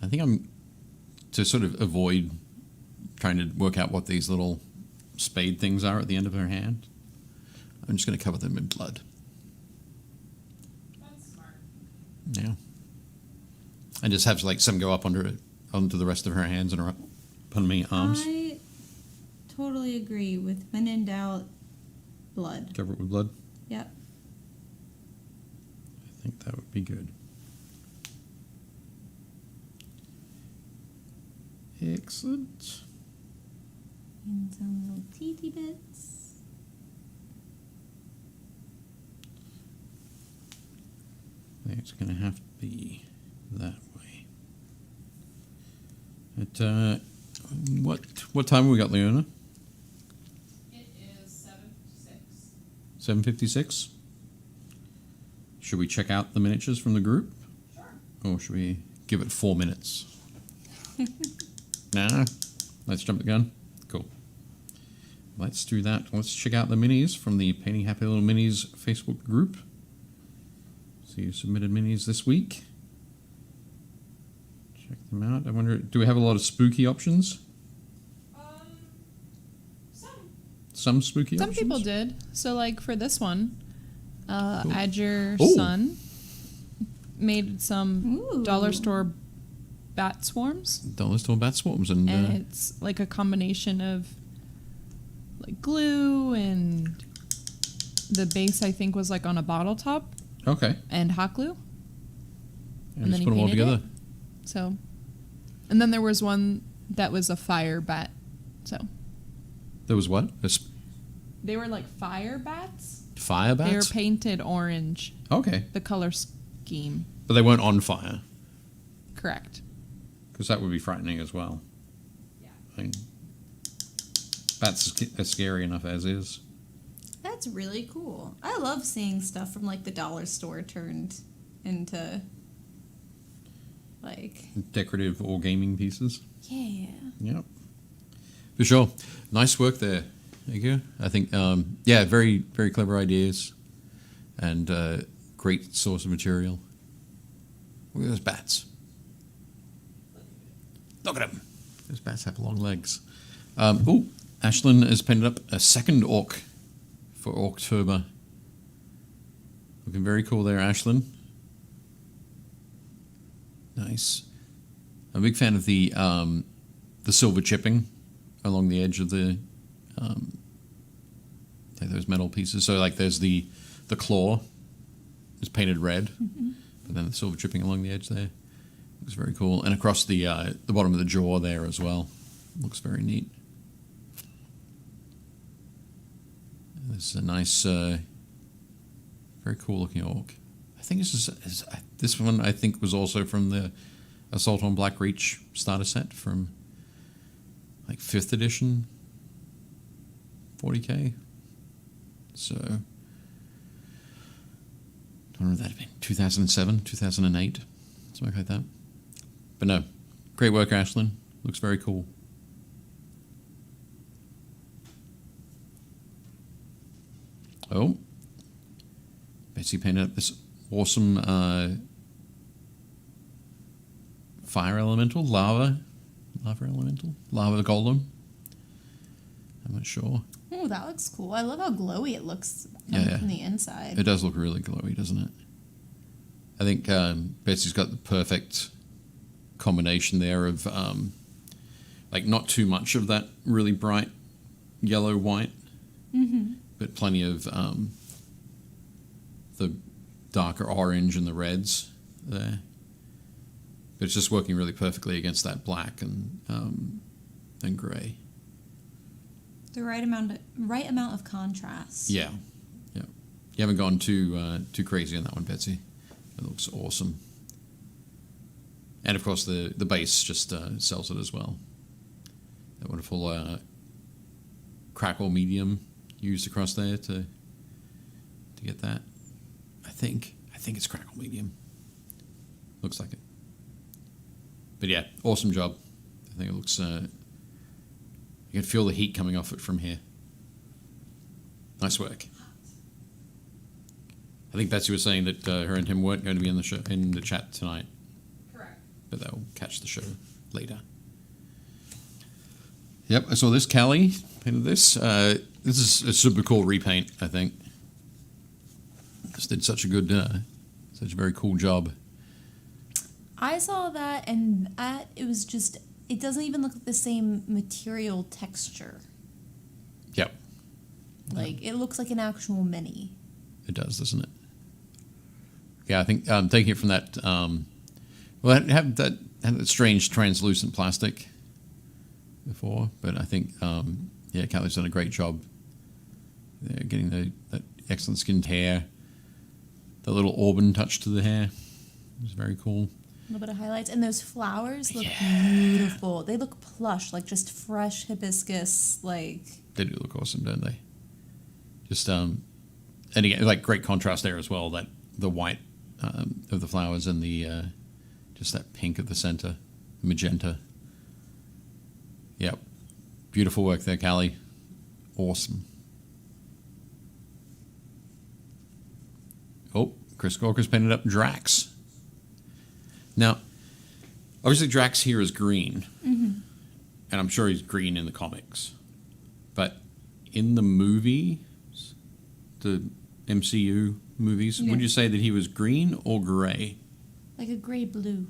S2: I think I'm, to sort of avoid trying to work out what these little spade things are at the end of her hand, I'm just going to cover them in blood.
S3: That's smart.
S2: Yeah. And just have like some go up onto the rest of her hands and her upon me arms.
S1: I totally agree with when in doubt, blood.
S2: Cover it with blood.
S1: Yep.
S2: I think that would be good. Excellent.
S1: And some little teety bits.
S2: I think it's going to have to be that way. At what time have we got, Leona?
S3: It is 7:56.
S2: 7:56. Should we check out the miniatures from the group?
S3: Sure.
S2: Or should we give it 4 minutes? Nah. Let's jump the gun. Cool. Let's do that. Let's check out the minis from the Painting Happy Little Minis Facebook group. So you submitted minis this week. Check them out. I wonder, do we have a lot of spooky options?
S3: Some.
S2: Some spooky
S3: Some
S2: options?
S3: people did. So, like for this one,
S2: Cool.
S3: Add Your
S2: Ooh.
S3: Son made some
S1: Ooh.
S3: dollar store bat swarms.
S2: Dollar store bat swarms and
S3: And it's like a combination of like glue, and the base I think was like on a bottle top
S2: okay.
S3: and hot glue.
S2: And
S3: And
S2: just
S3: then he
S2: put them all
S3: painted
S2: together.
S3: So, and then there was one that was a fire bat. So
S2: There was what?
S3: they were like fire bats.
S2: Fire bats?
S3: They were painted orange.
S2: Okay.
S3: The color scheme.
S2: But they weren't on fire.
S3: Correct.
S2: Because that would be frightening as well.
S3: Yeah.
S2: I mean, bats are scary enough as is.
S1: That's really cool. I love seeing stuff from like the dollar store turned into like
S2: Decorative or gaming pieces.
S1: yeah.
S2: Yep. For sure. Nice work there. Thank you. I think, yeah, very, very clever ideas and great source of material. Look at those bats. Look at them. Those bats have long legs. Ashlyn has painted up a second orc for October. Looking very cool there, Ashlyn. Nice. I'm a big fan of the silver chipping along the edge of the those metal pieces. So like there's the claw is painted red, but then the silver chipping along the edge there looks very cool, and across the bottom of the jaw there as well. Looks very neat. This is a nice, very cool looking orc. I think this one I think was also from the Assault on Black Reach starter set from like 5th edition, 40k. So, I don't know if that had been 2007, 2008, something like that. But no, great work, Ashlyn. Looks very cool. Oh, Betsy painted up this awesome fire elemental, lava elemental, lava golem. I'm not sure.
S1: Oh, that looks cool. I love how glowy it looks
S2: Yeah.
S1: from the inside.
S2: It does look really glowy, doesn't it? I think Betsy's got the perfect combination there of like not too much of that really bright yellow white, but plenty of the darker orange and the reds there. But it's just working really perfectly against that black and grey.
S1: The right amount of contrast.
S2: Yeah, yeah. You haven't gone too crazy on that one, Betsy. It looks awesome. And of course, the base just sells it as well. That wonderful crackle medium used across there to get that. I think it's crackle medium.
S4: Looks like it. But yeah, awesome job. I think it looks... you can feel the heat coming off it from here. Nice work. I think Betsy was saying that her and him weren't going to be in the show, in the chat tonight.
S3: Correct.
S4: But they'll catch the show later. Yep, I saw this. Callie painted this. This is a super cool repaint, I think. Just did such a very cool job.
S1: I saw that, and it was just, it doesn't even look like the same material texture.
S4: Yep,
S1: Like, it looks like an actual mini.
S4: it does, doesn't it? Yeah, I think taking it from that, well, it had that strange translucent plastic before, but I think, yeah, Callie's done a great job there, getting that excellent skinned hair, the little auburn touch to the hair. It was very cool.
S1: A little bit of highlights. And those flowers look beautiful. They look plush, like just fresh hibiscus, like...
S4: They do look awesome, don't they? Just, and again, like, great contrast there as well, that the white of the flowers and the, just that pink at the center, magenta. Yep. Beautiful work there, Callie. Awesome. Oh, Chris Gorka's painted up Drax. Now, obviously Drax here is green.
S1: Mm-hmm.
S4: And I'm sure he's green in the comics. But in the movies, the MCU movies,
S1: Yeah.
S4: would you say that he was green or gray?
S1: Like a gray-blue.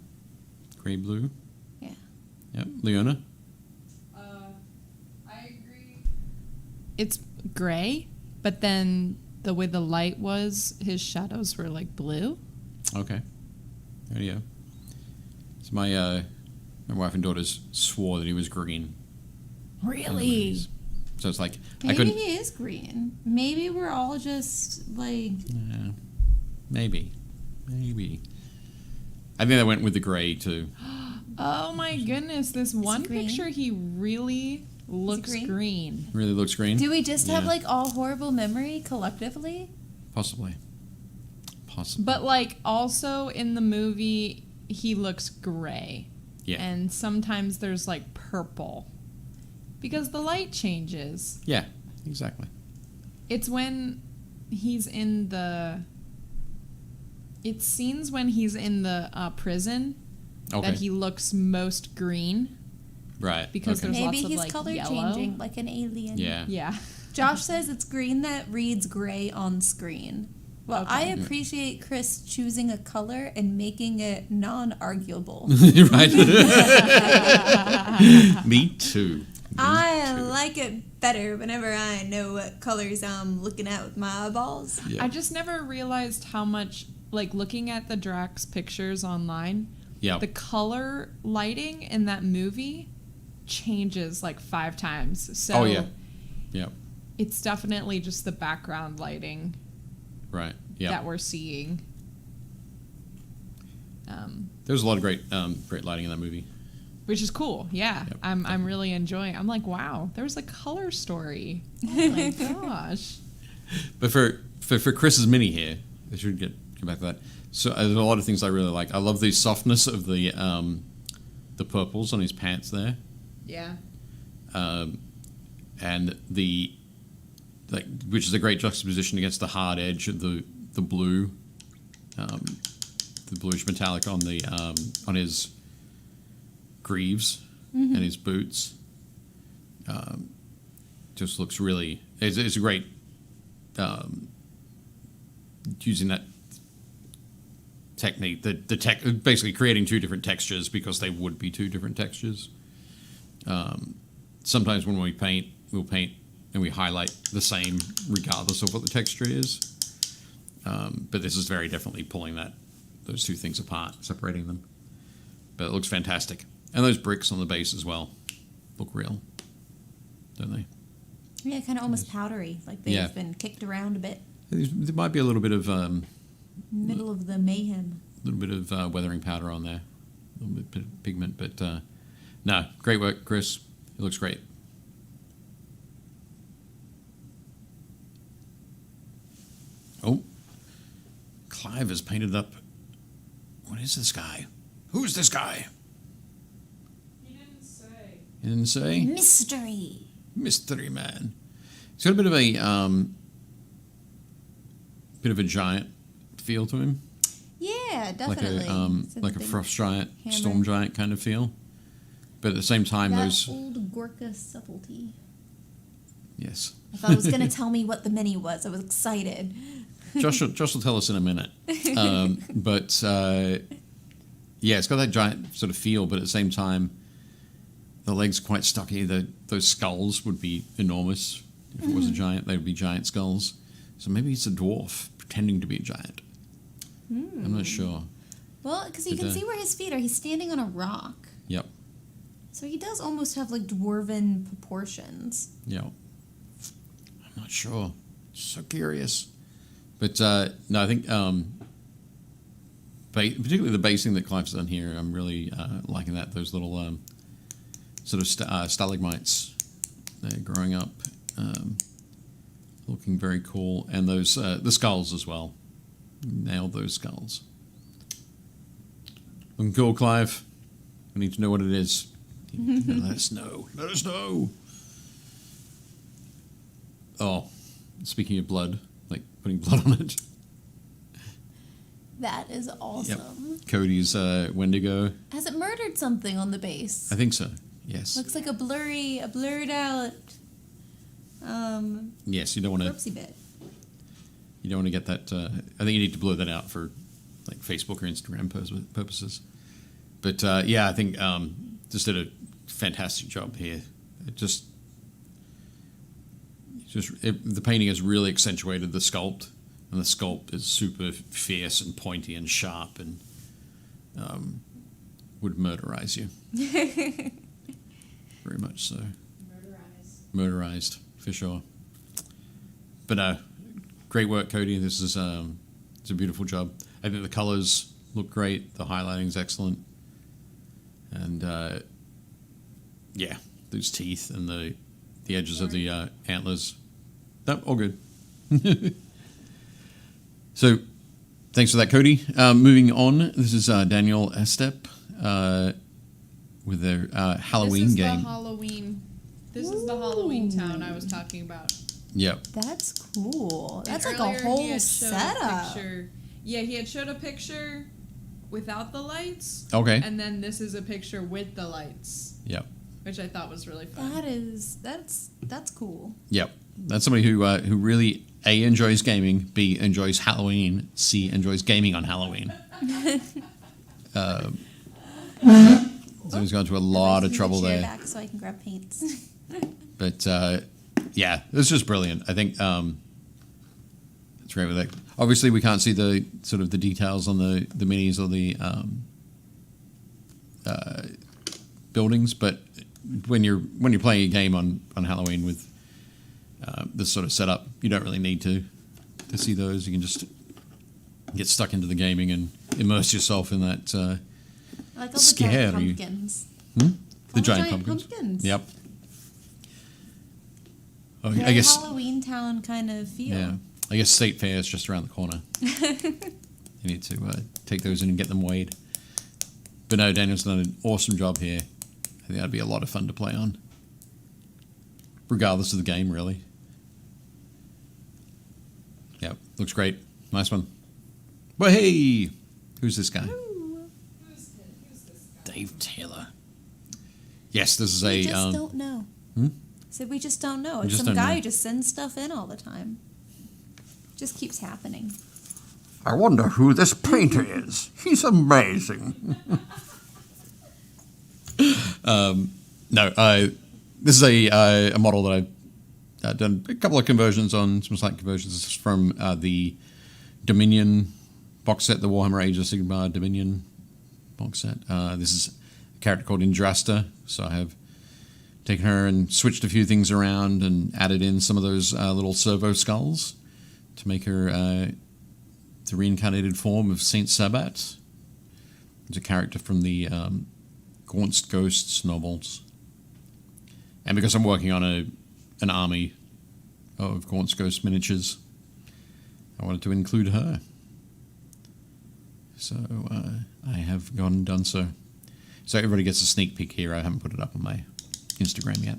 S4: Gray-blue?
S1: Yeah.
S4: Yep. Leona?
S3: I agree. It's gray, but then the way the light was, his shadows were like blue.
S4: Okay. There you go. So my wife and daughters swore that he was green. in the
S1: Really?
S4: movies. So it's like, I
S1: Maybe
S4: couldn't...
S1: he is green. Maybe we're all just, like...
S4: Yeah, maybe. I think I went with the gray too.
S3: Oh my goodness, this one
S1: green?
S3: picture he really looks
S1: green?
S3: green.
S4: Really looks green.
S1: Do we just have,
S4: Yeah.
S1: like, all horrible memory collectively?
S4: Possibly.
S3: But like also in the movie he looks gray.
S4: Yeah.
S3: And sometimes there's like purple. Because the light changes.
S4: Yeah, exactly.
S3: It's when he's in the... It's scenes when he's in the prison
S4: Okay.
S3: that he looks most green.
S4: Right.
S3: Because
S4: okay.
S3: there's
S1: Maybe
S3: lots of,
S1: he's
S3: like,
S1: color
S3: yellow.
S1: changing, like an alien.
S4: Yeah.
S3: Yeah.
S1: Josh says it's green that reads gray on screen. Well,
S3: Okay.
S1: I appreciate Chris choosing a color and making it non-arguable.
S4: Right. Me too.
S1: I like it better whenever I know what colors I'm looking at with my eyeballs.
S4: Yeah.
S3: I just never realized how much, like looking at the Drax pictures online,
S4: Yeah.
S3: the color lighting in that movie changes like 5 times. So
S4: Oh, yeah. Yeah.
S3: it's definitely just the background lighting
S4: Right. Yeah.
S3: that we're seeing.
S4: There's a lot of great lighting in that movie.
S3: Which is cool, yeah.
S4: Yep,
S3: I'm really enjoying it. I'm like, wow, there's a color story. Oh my gosh.
S4: But for Chris's mini here, I should get back to that. So there's a lot of things I really like. I love the softness of the purples on his pants there,
S3: Yeah.
S4: and the which is a great juxtaposition against the hard edge of the blue, the bluish metallic on the on his greaves and his boots. Just looks really. It's a great using that technique. Basically creating 2 different textures because they would be 2 different textures. Sometimes when we paint, we'll paint and we highlight the same regardless of what the texture is. But this is very definitely pulling those 2 things apart, separating them. But it looks fantastic. And those bricks on the base as well look real, don't they?
S1: Yeah, kind of almost powdery, like they've
S4: Yeah.
S1: been kicked around a bit.
S4: There might be a little bit of
S1: Middle of the mayhem.
S4: weathering powder on there, a little bit of pigment, but no, great work, Chris. It looks great. Oh, Clive has painted up What is this guy? Who's this guy?
S3: He didn't say.
S4: He didn't say?
S1: Mystery.
S4: Mystery man. He's got a bit of a giant feel to him.
S1: Yeah, definitely.
S4: Like a frost giant,
S1: hammer.
S4: storm giant kind of feel. But at the same time,
S1: That
S4: those...
S1: old Gorka subtlety.
S4: Yes.
S1: I thought it was going to tell me what the mini was. I was excited.
S4: Josh will tell us in a minute. Yeah, it's got that giant sort of feel, but at the same time, the legs are quite stocky. Those skulls would be enormous. If it was a giant, they would be giant skulls. So maybe it's a dwarf pretending to be a giant. I'm not sure.
S1: Well, because you can see where his feet are. He's standing on a rock.
S4: Yep.
S1: So he does almost have like dwarven proportions.
S4: Yep. I'm not sure. So curious. But no, I think particularly the basing that Clive's done here, I'm really liking that. Those little sort of stalagmites they're growing up, looking very cool. And those the skulls as well. Nailed those skulls. Looking cool, Clive. We need to know what it is. Let us know. Let us know. Oh, speaking of blood, like putting blood on it.
S1: That is awesome.
S4: Yep. Cody's Wendigo.
S1: Has it murdered something on the base?
S4: I think so. Yes.
S1: Looks like a blurred out.
S4: Yes, you don't want to.
S1: Corpsey bit.
S4: You don't want to get that. I think you need to blur that out for like Facebook or Instagram purposes. But yeah, I think just did a fantastic job here. The painting has really accentuated the sculpt, and the sculpt is super fierce and pointy and sharp, and would murderize you. Very much so. Murderized for sure. But great work, Cody. This is it's a beautiful job. I think the colors look great. The highlighting is excellent, and yeah, those teeth and the edges of the antlers. Nope, all good. So, thanks for that, Cody. Moving on, this is Daniel Estep with their Halloween game.
S3: This is the Halloween town I was talking about.
S4: Yep.
S1: That's cool. That's
S3: And
S1: like a
S3: earlier he
S1: whole
S3: had showed a
S1: setup.
S3: picture. Yeah, he had showed a picture without the lights.
S4: Okay.
S3: And then this is a picture with the lights,
S4: Yep.
S3: which I thought was really fun.
S1: That's cool.
S4: Yep. That's somebody who really A, enjoys gaming, B, enjoys Halloween, C, enjoys gaming on Halloween. So he's gone to a lot of trouble there.
S1: Back so I can grab paints.
S4: But yeah, it's just brilliant. I think it's great with that. Obviously, we can't see the sort of the details on the minis or the buildings, but when you're playing a game on Halloween with this sort of setup, you don't really need to see those. You can just get stuck into the gaming and immerse yourself in that.
S1: I like all the
S4: Scary.
S1: giant pumpkins.
S4: The giant pumpkins. Yep. Oh,
S1: Very
S4: I guess.
S1: Halloween town kind of feel.
S4: Yeah. I guess State Fair is just around the corner. You need to take those in and get them weighed. But no, Daniel's done an awesome job here. I think that'd be a lot of fun to play on. Regardless of the game, really. Yep. Looks great. Nice one. Well, hey! Who's this guy?
S3: Who's this guy?
S4: Dave Taylor. Yes, this is
S1: We
S4: a.
S1: just don't know. Said we just don't know. It's
S4: just
S1: some
S4: don't
S1: guy
S4: know.
S1: who just sends stuff in all the time. Just keeps happening.
S2: I wonder who this painter is. He's amazing.
S4: No, this is a model that I've done a couple of conversions on, some slight conversions. This is from the Dominion box set, the Warhammer Age of Sigmar Dominion box set. This is a character called Indrasta, so I have taken her and switched a few things around and added in some of those little servo skulls to make her the reincarnated form of Saint Sabat. It's a character from the Gaunt's Ghosts novels. And because I'm working on an army of Gaunt's Ghost miniatures, I wanted to include her. So I have gone and done so. So everybody gets a sneak peek here. I haven't put it up on my Instagram yet.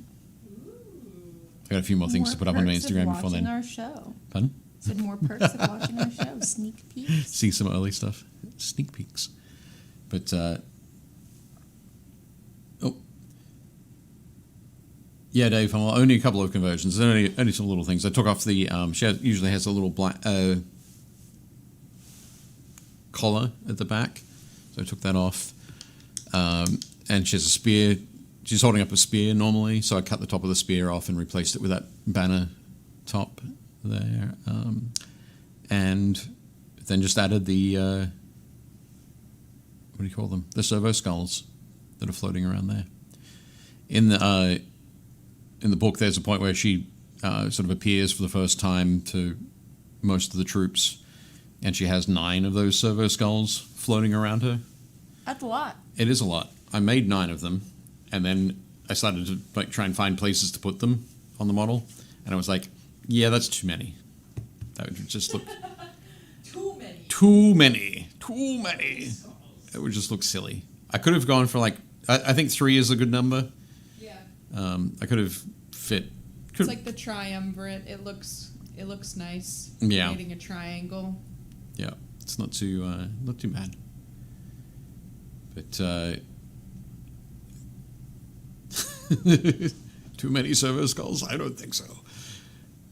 S4: I got a few more things to put up on my Instagram before then.
S1: Our show.
S4: Pardon?
S1: Said more perks of watching our show. Sneak peeks.
S4: See some early stuff. Sneak peeks. But, yeah, Dave, only a couple of conversions. Only some little things. I took off the, usually has a little black collar at the back. So I took that off. And she has a spear. She's holding up a spear normally, so I cut the top of the spear off and replaced it with that banner top there. And then just added the, what do you call them? The servo skulls that are floating around there. In the book, there's a point where she sort of appears for the first time to most of the troops, and she has 9 of those servo skulls floating around her.
S1: That's a lot.
S4: It is a lot. I made 9 of them, and then I started to try and find places to put them on the model, and I was like, yeah, that's too many. That would just look... Too many. It would just look silly. I could have gone for I think 3 is a good number.
S3: Yeah.
S4: I could have fit...
S3: It's like the triumvirate. It looks nice.
S4: Yeah.
S3: Creating a triangle.
S4: Yeah, it's not too bad. But too many servo skulls? I don't think so.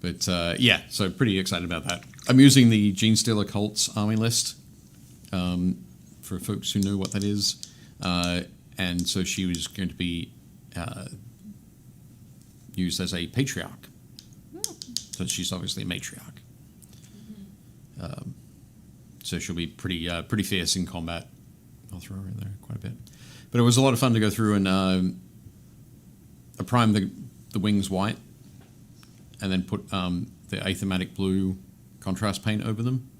S4: But yeah, so pretty excited about that. I'm using the Gene Stealer Cults army list for folks who know what that is. And so she was going to be used as a patriarch. So she's obviously a matriarch. So she'll be pretty fierce in combat. I'll throw her in there quite a bit. But it was a lot of fun to go through and I primed the wings white and then put the athematic blue contrast paint over them.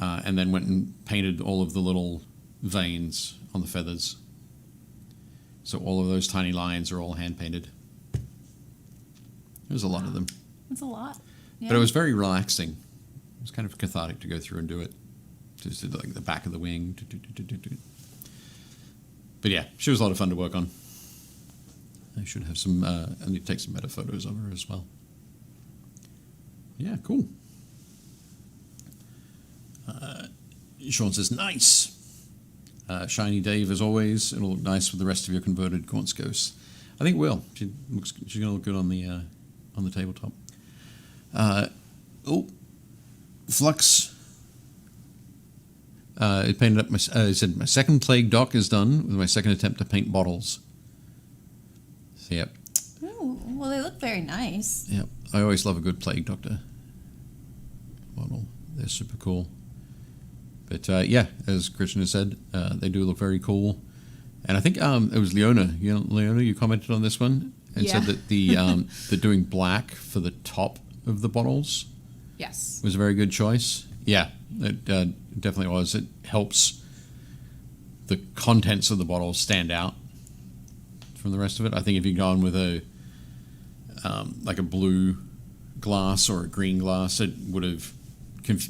S4: And then went and painted all of the little veins on the feathers. So all of those tiny lines are all hand-painted. There's a lot of them.
S1: That's a lot. Yeah.
S4: But it was very relaxing. It was kind of cathartic to go through and do it. Just did like the back of the wing. But yeah, she was a lot of fun to work on. I should have some, I need to take some better photos of her as well. Yeah, cool. Sean says, nice. Shiny Dave, as always. It'll look nice with the rest of your converted Gaunt's ghosts. I think it will. She's going to look good on the tabletop. Flux. It painted up it said my second plague dock is done with my second attempt to paint bottles. So, yep.
S1: Ooh, well, they look very nice.
S4: Yep. I always love a good plague doctor model. They're super cool. But yeah, as Christian has said, they do look very cool. And I think it was Leona. Leona, you commented on this one and said that the doing black for the top of the bottles
S3: Yes.
S4: was a very good choice. Yeah, it definitely was. It helps the contents of the bottle stand out from the rest of it. I think if you'd gone with a like a blue glass or a green glass, it would have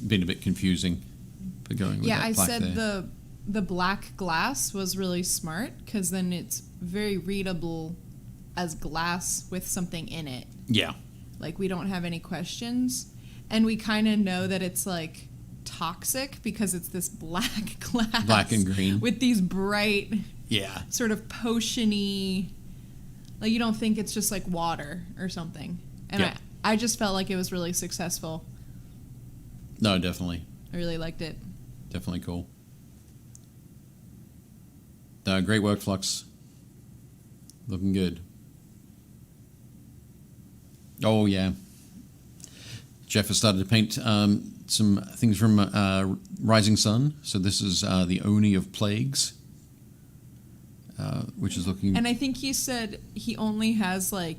S4: been a bit confusing. But going with
S3: I
S4: black
S3: said
S4: there.
S3: the black glass was really smart because then it's very readable as glass with something in it.
S4: Yeah.
S3: Like we don't have any questions. And we kind of know that it's like toxic because it's this black glass.
S4: Black and green.
S3: With these bright,
S4: Yeah.
S3: sort of potion-y, like you don't think it's just like water or something. And
S4: Yeah.
S3: I just felt like it was really successful.
S4: No, definitely.
S3: I really liked it.
S4: Definitely cool. Great work, Flux. Looking good. Oh, yeah. Jeff has started to paint some things from Rising Sun. So this is the Oni of Plagues, which is looking...
S3: And I think he said he only has like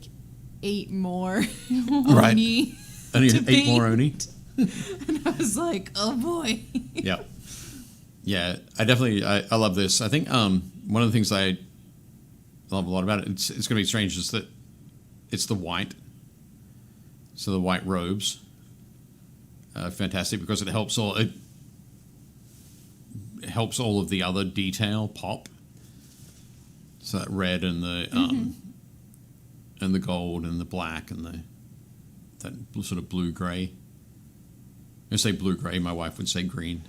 S3: 8 more
S4: Right.
S3: Oni.
S4: Only
S3: to
S4: 8 more
S3: paint.
S4: Oni.
S3: And I was like, oh boy.
S4: Yeah. Yeah, I love this. I think one of the things I love a lot about it, it's going to be strange, is that it's the white. So the white robes. Fantastic, because it helps all... helps all of the other detail pop. So that red and the and the gold and the black and that sort of blue gray. I say blue gray. My wife would say green.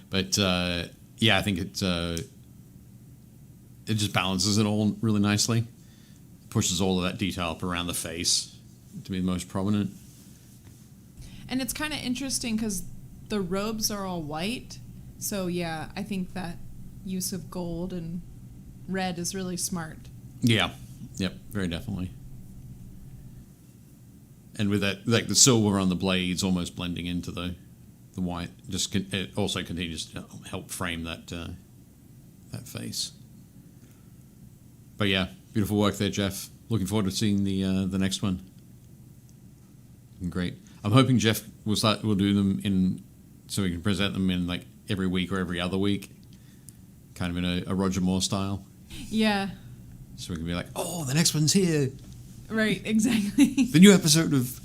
S4: But yeah, I think it just balances it all really nicely. Pushes all of that detail up around the face to be the most prominent.
S3: And it's kind of interesting because the robes are all white. So yeah, I think that use of gold and red is really smart.
S4: Yeah. Yep. Very definitely. And with that, like the silver on the blades almost blending into the white, it also continues to help frame that face. But yeah, beautiful work there, Jeff. Looking forward to seeing the next one. Great. I'm hoping Jeff will do them so we can present them in like every week or every other week, kind of in a Roger Moore style.
S3: Yeah.
S4: So we can be like, oh, the next one's here.
S3: Right, exactly.
S4: The new episode of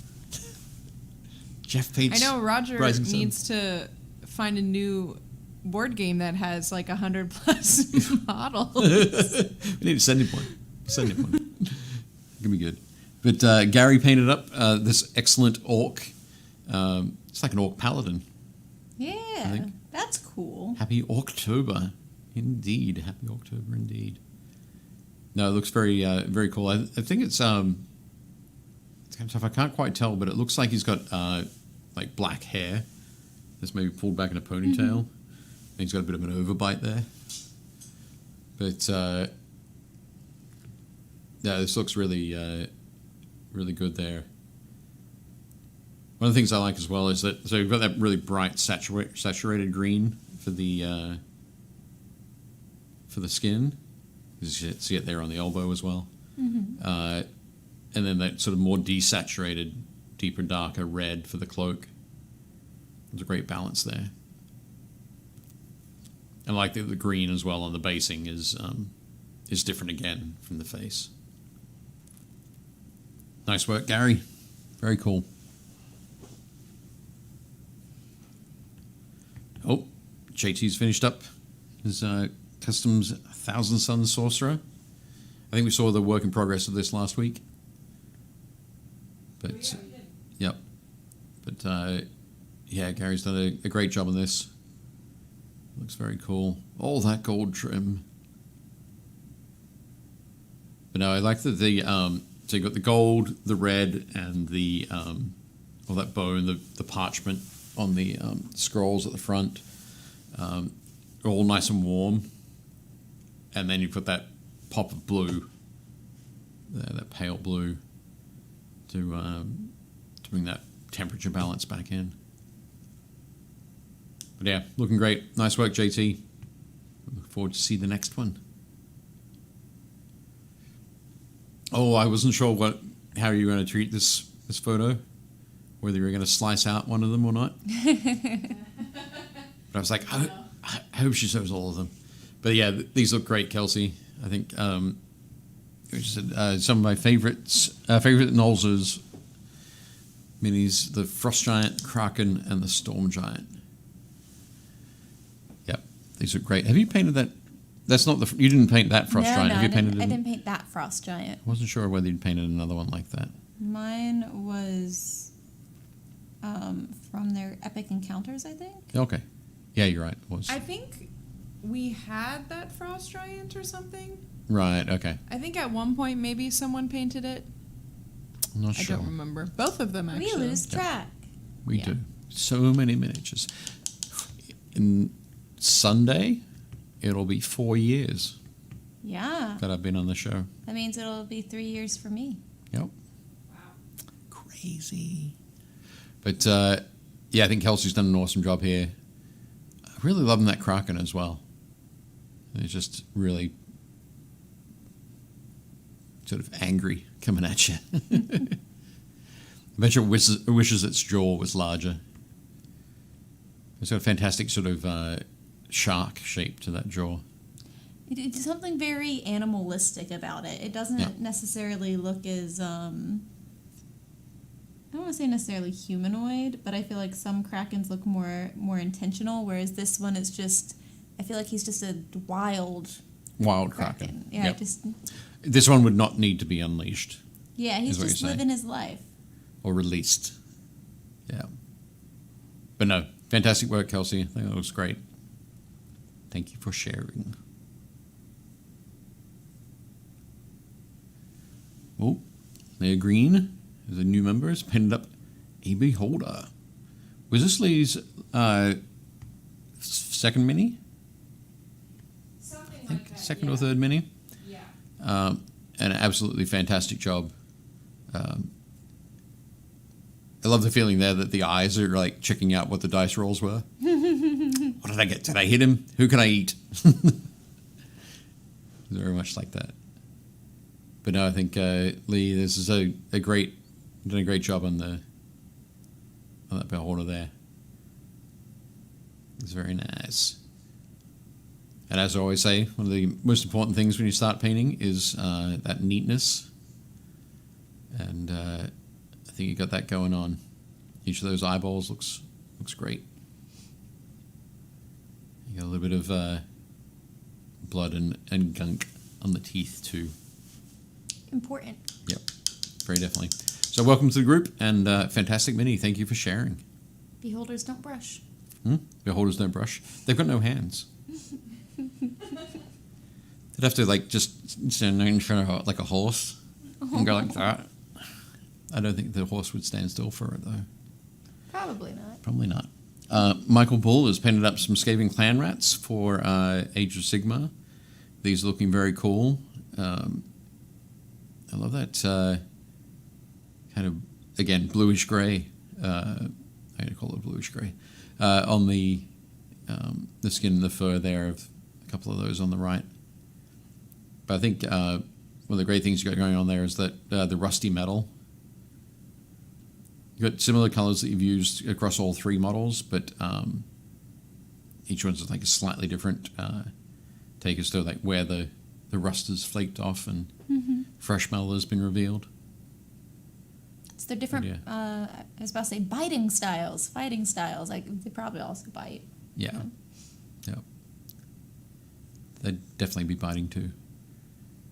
S4: Jeff Paints.
S3: I know Roger
S4: Rising Sun.
S3: needs to find a new board game that has like 100+ models.
S4: We need to send him one. Gonna be good. But Gary painted up this excellent orc. It's like an orc paladin.
S1: Yeah, that's cool.
S4: Happy October, indeed. Happy October, indeed. No, it looks very, very cool. I think it's kind of tough. I can't quite tell, but it looks like he's got like black hair that's maybe pulled back in a ponytail. And he's got a bit of an overbite there. But yeah, this looks really, really good there. One of the things I like as well is that you've got that really bright saturated green for the skin. You see it there on the elbow as well. And then that sort of more desaturated, deeper, darker red for the cloak. There's a great balance there. And I like the green as well on the basing is different again from the face. Nice work, Gary. Very cool. Oh, JT's finished up his Customs Thousand Sun Sorcerer. I think we saw the work in progress of this last week. But, yep. But, yeah, Gary's done a great job on this. Looks very cool. All that gold trim. But no, I like that so you got the gold, the red, and the all that bone, the parchment on the scrolls at the front, all nice and warm. And then you put that pop of blue, that pale blue, to bring that temperature balance back in. But yeah, looking great. Nice work, JT. Look forward to see the next one. Oh, I wasn't sure how you were going to treat this photo, whether you were going to slice out one of them or not. But I was like, I hope she shows all of them. But yeah, these look great, Kelsey. I think some of my favorite Nolz's minis: the Frost Giant, Kraken, and the Storm Giant. Yep, these are great. Have you painted that? That's not you didn't paint that Frost Giant. Have you painted?
S1: I didn't paint that Frost Giant.
S4: I wasn't sure whether you'd painted another one like that.
S1: Mine was from their Epic Encounters, I think.
S4: Okay, yeah, you're right. It was.
S3: I think we had that Frost Giant or something.
S4: Right. Okay.
S3: I think at one point maybe someone painted it.
S4: I'm not sure.
S3: I don't remember. Both of them, actually.
S1: We lose track.
S4: We do. So many miniatures. In Sunday, it'll be 4 years
S1: Yeah.
S4: that I've been on the show.
S1: That means it'll be 3 years for me.
S4: Yep. Wow. Crazy. But, yeah, I think Kelsey's done an awesome job here. I'm really loving that Kraken as well. It's just really sort of angry coming at you. I bet you wishes its jaw was larger. It's got a fantastic sort of shark shape to that jaw.
S1: It's something very animalistic about it. It doesn't necessarily look as don't want to say necessarily humanoid, but I feel like some Krakens look more intentional, whereas this one is just, I feel like he's just a wild
S4: Kraken.
S1: Yeah,
S4: Yep.
S1: just
S4: This one would not need to be unleashed
S1: he's
S4: is what
S1: just
S4: you're saying.
S1: living his life.
S4: or released. Yeah. But no, fantastic work, Kelsey. I think that looks great. Thank you for sharing. Oh, Leah Green is a new member. Has pinned up a beholder. Was this Lee's second mini?
S3: Something
S4: I think second or third mini.
S3: Yeah.
S4: An absolutely fantastic job. I love the feeling there that the eyes are like checking out what the dice rolls were. What did I get? Did I hit him? Who can I eat? Very much like that. But no, I think Lee, this is a great, done a great job on that beholder there. It's very nice. And as I always say, one of the most important things when you start painting is that neatness. And I think you got that going on. Each of those eyeballs looks great. You got a little bit of blood and gunk on the teeth too.
S1: Important.
S4: Yep, very definitely. So welcome to the group, and fantastic mini. Thank you for sharing.
S1: Beholders don't brush.
S4: Beholders don't brush. They've got no hands. They'd have to like just stand in front of like a horse and go like that. I don't think the horse would stand still for it though.
S1: Probably not.
S4: Probably not. Michael Bull has painted up some Skaven clan rats for Age of Sigmar. These are looking very cool. I love that kind of, again, bluish grey. I'm going to call it bluish grey. On the skin and the fur there of a couple of those on the right. But I think one of the great things you got going on there is that the rusty metal. You've got similar colours that you've used across all three models, but each one's like a slightly different take as to like where the rust is flaked off and fresh metal has been revealed.
S1: It's their different, I was about to say fighting styles. Like, they probably also bite.
S4: Yeah. Yep. They'd definitely be biting too.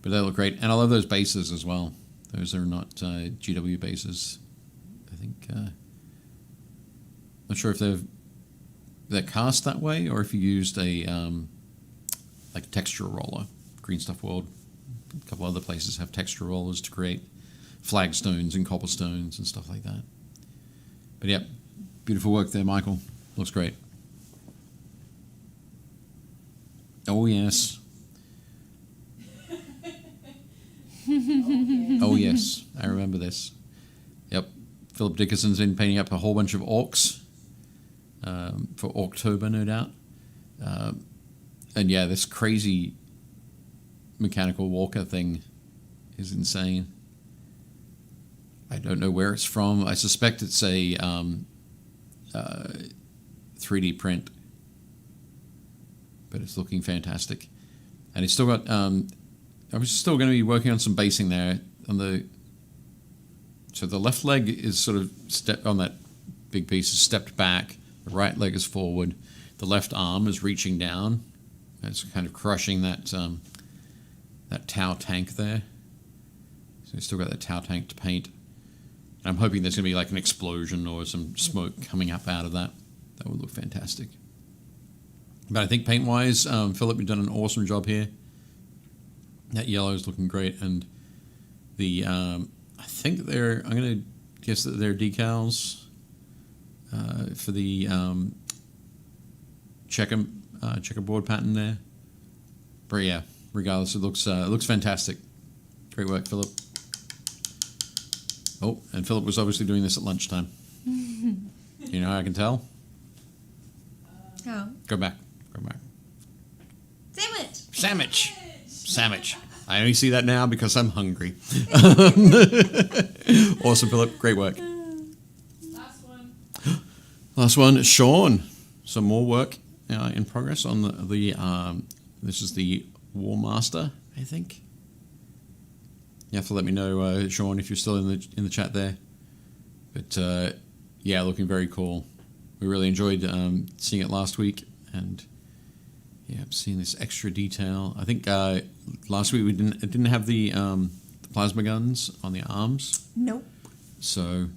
S4: But they look great. And I love those bases as well. Those are not GW bases. I think, not sure if they're cast that way or if you used a like texture roller. Green Stuff World, a couple other places have texture rollers to create flagstones and cobblestones and stuff like that. But yeah, beautiful work there, Michael. Looks great. Oh yes. Oh yes, I remember this. Yep, Philip Dickinson's been painting up a whole bunch of orcs for October, no doubt. And yeah, this crazy mechanical walker thing is insane. I don't know where it's from. I suspect it's a 3D print, but it's looking fantastic. And it's still got. I was still going to be working on some basing there on the. So the left leg is sort of on that big piece is stepped back. The right leg is forward. The left arm is reaching down. It's kind of crushing that that Tau tank there. So we've still got that Tau tank to paint. And I'm hoping there's going to be like an explosion or some smoke coming up out of that. That would look fantastic. But I think paint-wise, Philip, you've done an awesome job here. That yellow is looking great. And the, I think I'm going to guess that they're decals for the checkerboard pattern there. But yeah, regardless, it looks fantastic. Great work, Philip. Oh, and Philip was obviously doing this at lunchtime. You know how I can tell?
S1: How?
S4: Go back. Sandwich. I only see that now because I'm hungry. Awesome, Philip. Great work. Last one, Sean. Some more work in progress on the this is the War Master, I think. You have to let me know, Sean, if you're still in the chat there. But yeah, looking very cool. We really enjoyed seeing it last week, and yeah, seeing this extra detail. I think last week it didn't have the plasma guns on the arms.
S1: Nope.
S4: So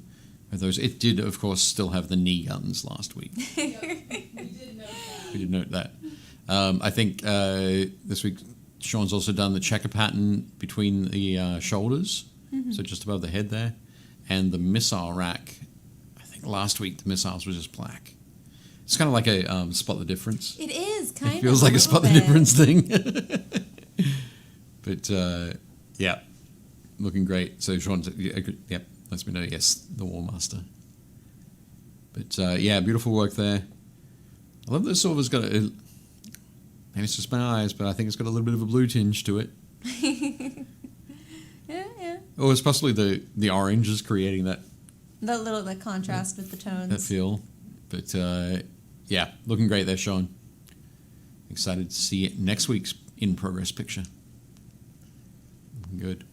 S4: those, it did of course still have the knee guns last week. We did note that. I think this week Sean's also done the checker pattern between the shoulders, so just above the head there, and the missile rack. I think last week the missiles were just black. It's kind of like a spot the difference.
S1: It is kind of.
S4: It feels like a spot the difference thing. But yeah, looking great. So Sean's, yep, lets me know, yes, the War Master. But yeah, beautiful work there. I love that Silver's got maybe it's just my eyes, but I think it's got a little bit of a blue tinge to it.
S1: Yeah.
S4: Or it's possibly the orange is creating that
S1: The contrast with the tones.
S4: that feel. But yeah, looking great there, Sean. Excited to see it next week's in progress picture. Looking good.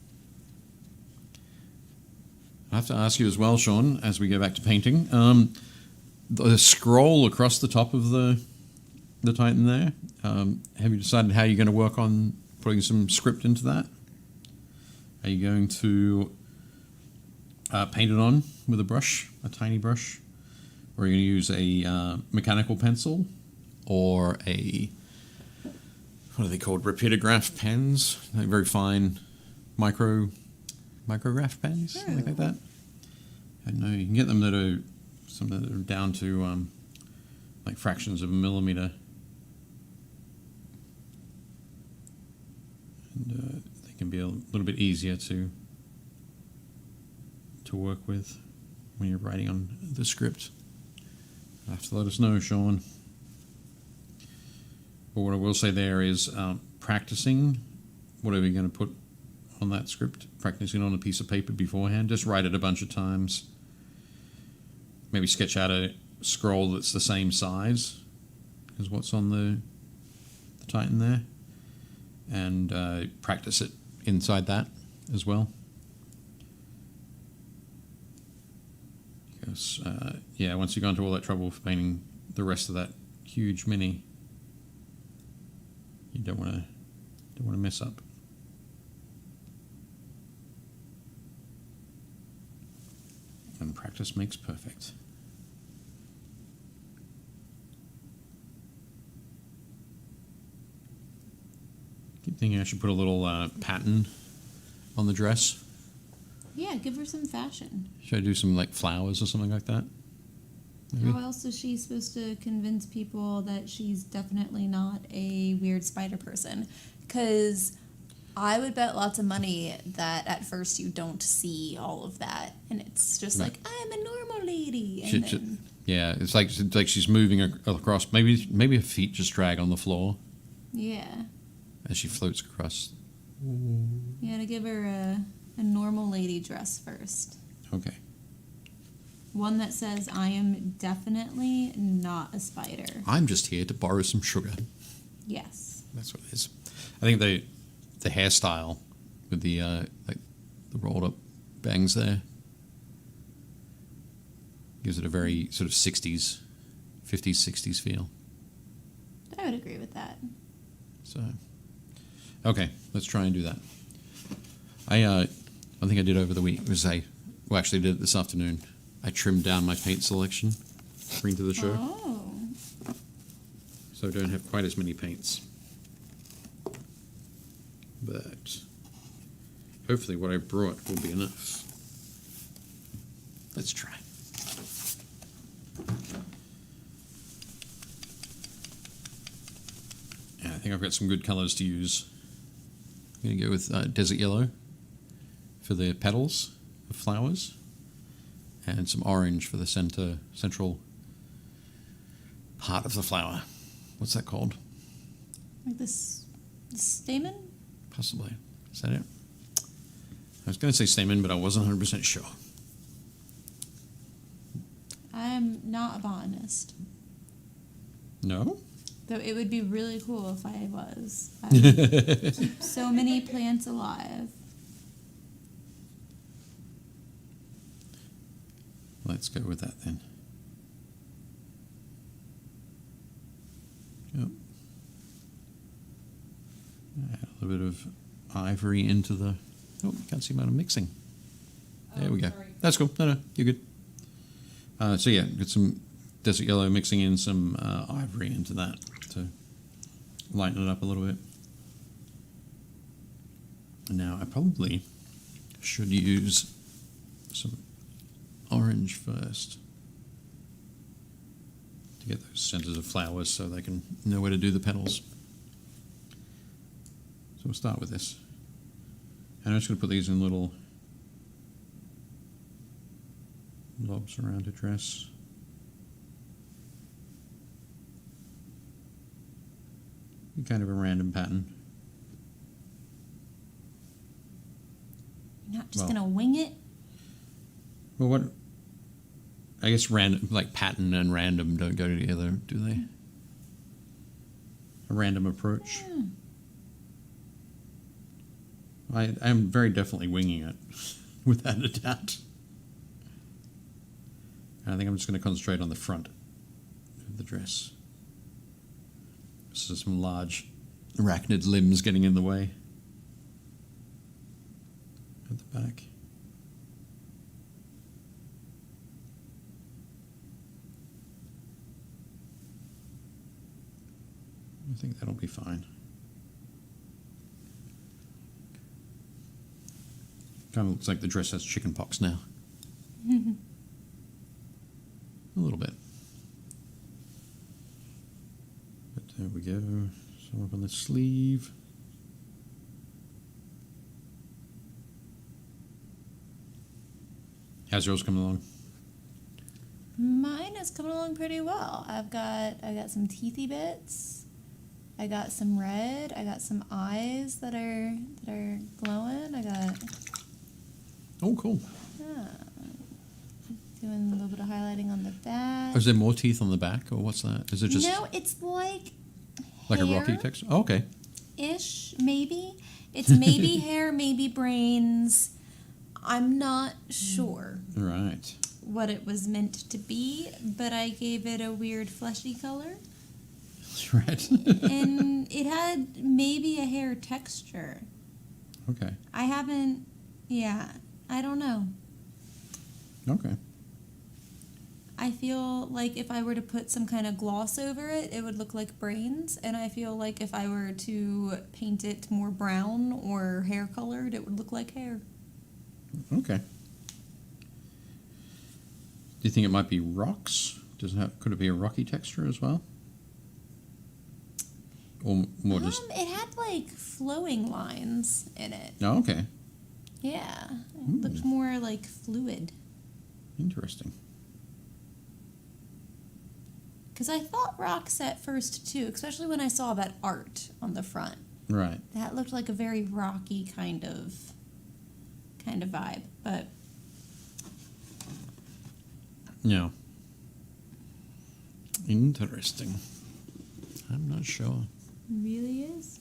S4: I have to ask you as well, Sean, as we go back to painting. The scroll across the top of the Titan there. Have you decided how you're going to work on putting some script into that? Are you going to paint it on with a brush, a tiny brush? Or are you going to use a mechanical pencil? Or a, what are they called? Rapidograph pens? Like very fine micrograph pens? Something like that? I don't know. You can get them that are some that are down to like fractions of a millimeter. And they can be a little bit easier to work with when you're writing on the script. You'll have to let us know, Sean. But what I will say there is practicing whatever you're going to put on that script, practicing on a piece of paper beforehand. Just write it a bunch of times. Maybe sketch out a scroll that's the same size as what's on the Titan there, and practice it inside that as well. Because yeah, once you've gone to all that trouble for painting the rest of that huge mini, you don't want to mess up. And practice makes perfect. Keep thinking I should put a little pattern on the dress.
S1: Yeah, give her some fashion.
S4: Should I do some like flowers or something like that? Maybe?
S1: How else is she supposed to convince people that she's definitely not a weird spider person? Because I would bet lots of money that at first you don't see all of that, and it's just like, I'm a normal lady. And then,
S4: yeah, it's like she's moving across. Maybe her feet just drag on the floor.
S1: Yeah.
S4: As she floats across.
S1: You gotta give her a normal lady dress first.
S4: Okay.
S1: One that says, I am definitely not a spider.
S4: I'm just here to borrow some sugar.
S1: Yes.
S4: That's what it is. I think the hairstyle with the like the rolled up bangs there gives it a very sort of 50s, 60s feel.
S1: I would agree with that.
S4: So, okay, let's try and do that. One thing I did over the week was actually did it this afternoon. I trimmed down my paint selection, bring to the show.
S1: Oh.
S4: So I don't have quite as many paints. But hopefully what I brought will be enough. Let's try. Yeah, I think I've got some good colors to use. I'm going to go with desert yellow for the petals of flowers, and some orange for the central part of the flower. What's that called?
S1: Like this stamen?
S4: Possibly. Is that it? I was going to say stamen, but I wasn't 100% sure.
S1: I'm not a botanist.
S4: No?
S1: Though it would be really cool if I was. I would keep so many plants alive.
S4: Let's go with that then. Yep. Add a little bit of ivory into the... Oh, can't see what I'm mixing. There we go.
S3: Sorry.
S4: That's cool. No, you're good. So yeah, get some desert yellow, mixing in some ivory into that to lighten it up a little bit. And now I probably should use some orange first to get those centers of flowers so they can know where to do the petals. So we'll start with this. And I'm just going to put these in little lobs around the dress. Kind of a random pattern.
S1: You're not just
S4: Well-
S1: gonna wing it?
S4: Well, what? I guess random, like pattern and random don't go together, do they? A random approach.
S1: Yeah.
S4: I am very definitely winging it, without a doubt. And I think I'm just going to concentrate on the front of the dress. So some large arachnid limbs getting in the way. At the back. I think that'll be fine. Kind of looks like the dress has chicken pox now. A little bit. But there we go. Some up on the sleeve. How's yours coming along?
S1: Mine is coming along pretty well. I got some teethy bits. I got some red. I got some eyes that are glowing. I got
S4: Oh, cool.
S1: doing a little bit of highlighting on the back.
S4: Is there more teeth on the back, or what's that? Is it just
S1: No, it's like
S4: like a
S1: hair
S4: rocky texture? Oh, okay.
S1: ish, maybe. It's maybe hair, maybe brains. I'm not sure
S4: Right.
S1: what it was meant to be, but I gave it a weird fleshy color.
S4: Right.
S1: And it had maybe a hair texture.
S4: Okay.
S1: I don't know.
S4: Okay.
S1: I feel like if I were to put some kind of gloss over it, it would look like brains. And I feel like if I were to paint it more brown or hair colored, it would look like hair.
S4: Okay. Do you think it might be rocks? Could it be a rocky texture as well? Or more just...
S1: It had like flowing lines in it.
S4: Oh, okay.
S1: Yeah. It looked more like fluid.
S4: Interesting.
S1: Because I thought rocks at first too, especially when I saw that art on the front.
S4: Right.
S1: That looked like a very rocky kind of vibe. But
S4: Yeah. Interesting. I'm not sure.
S1: it really is.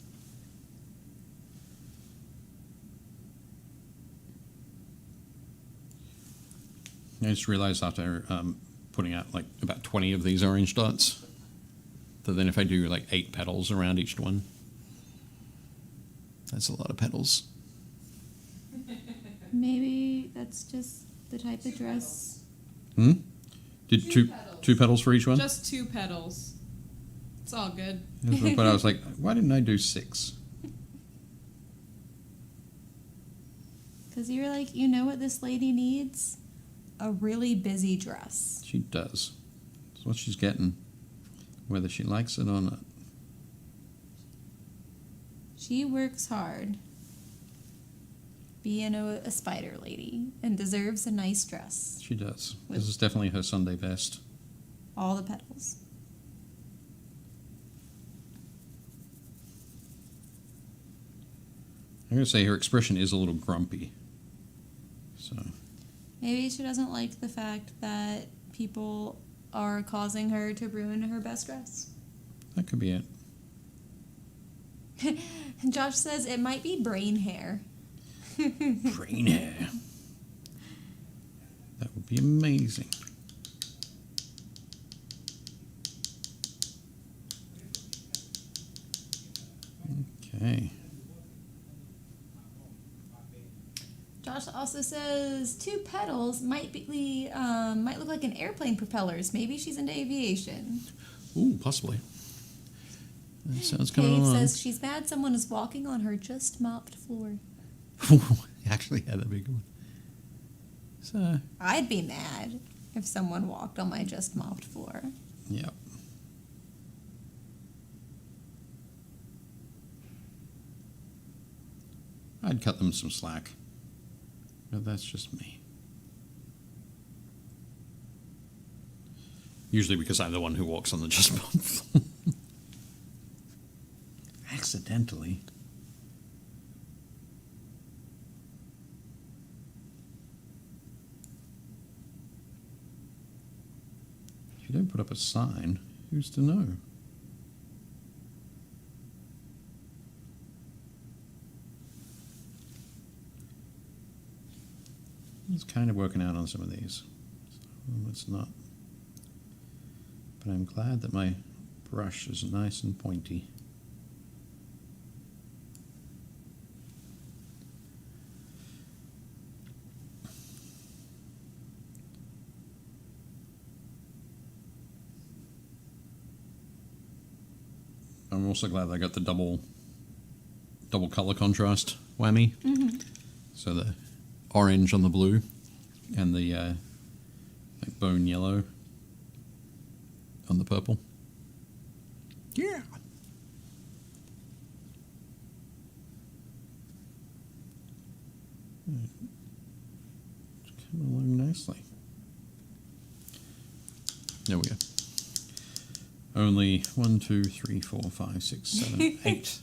S4: I just realized after putting out like about 20 of these orange dots that then if I do like 8 petals around each one, that's a lot of petals.
S1: Maybe that's just the type of dress.
S4: Did two petals for each one?
S3: Just 2 petals. It's all good.
S4: But I was like, why didn't I do 6?
S1: Because you're like, you know what this lady needs? A really busy dress.
S4: She does. That's what she's getting, whether she likes it or not.
S1: She works hard being a spider lady and deserves a nice dress.
S4: She does.
S1: With-
S4: This is definitely her Sunday best.
S1: All the petals.
S4: I'm going to say her expression is a little grumpy. So,
S1: Maybe she doesn't like the fact that people are causing her to ruin her best dress.
S4: that could be it.
S1: And Josh says it might be brain hair.
S4: Brain hair. That would be
S2: be amazing. Okay.
S1: Josh also says 2 petals might look like an airplane propellers. Maybe she's into aviation.
S4: Ooh, possibly. That sounds kind
S1: Dave
S4: of
S1: says she's mad someone is walking on her just mopped floor.
S4: Actually, yeah, that'd be a good one. So,
S1: I'd be mad if someone walked on my just mopped floor.
S2: Yeah. I'd cut them some slack. But that's just me.
S4: usually because I'm the one who walks on the just mopped floor.
S2: Accidentally. If you don't put up a sign, who's to know? It's kind of working out on some of these. So it's not. But I'm glad that my brush is nice and pointy. I'm also glad I got the double color contrast whammy.
S1: Mm-hmm.
S4: So the orange on the blue and the like bone yellow on the purple. Yeah. It's coming along nicely. There we go.
S2: Only 1, 2, 3, 4, 5, 6, 7, 8.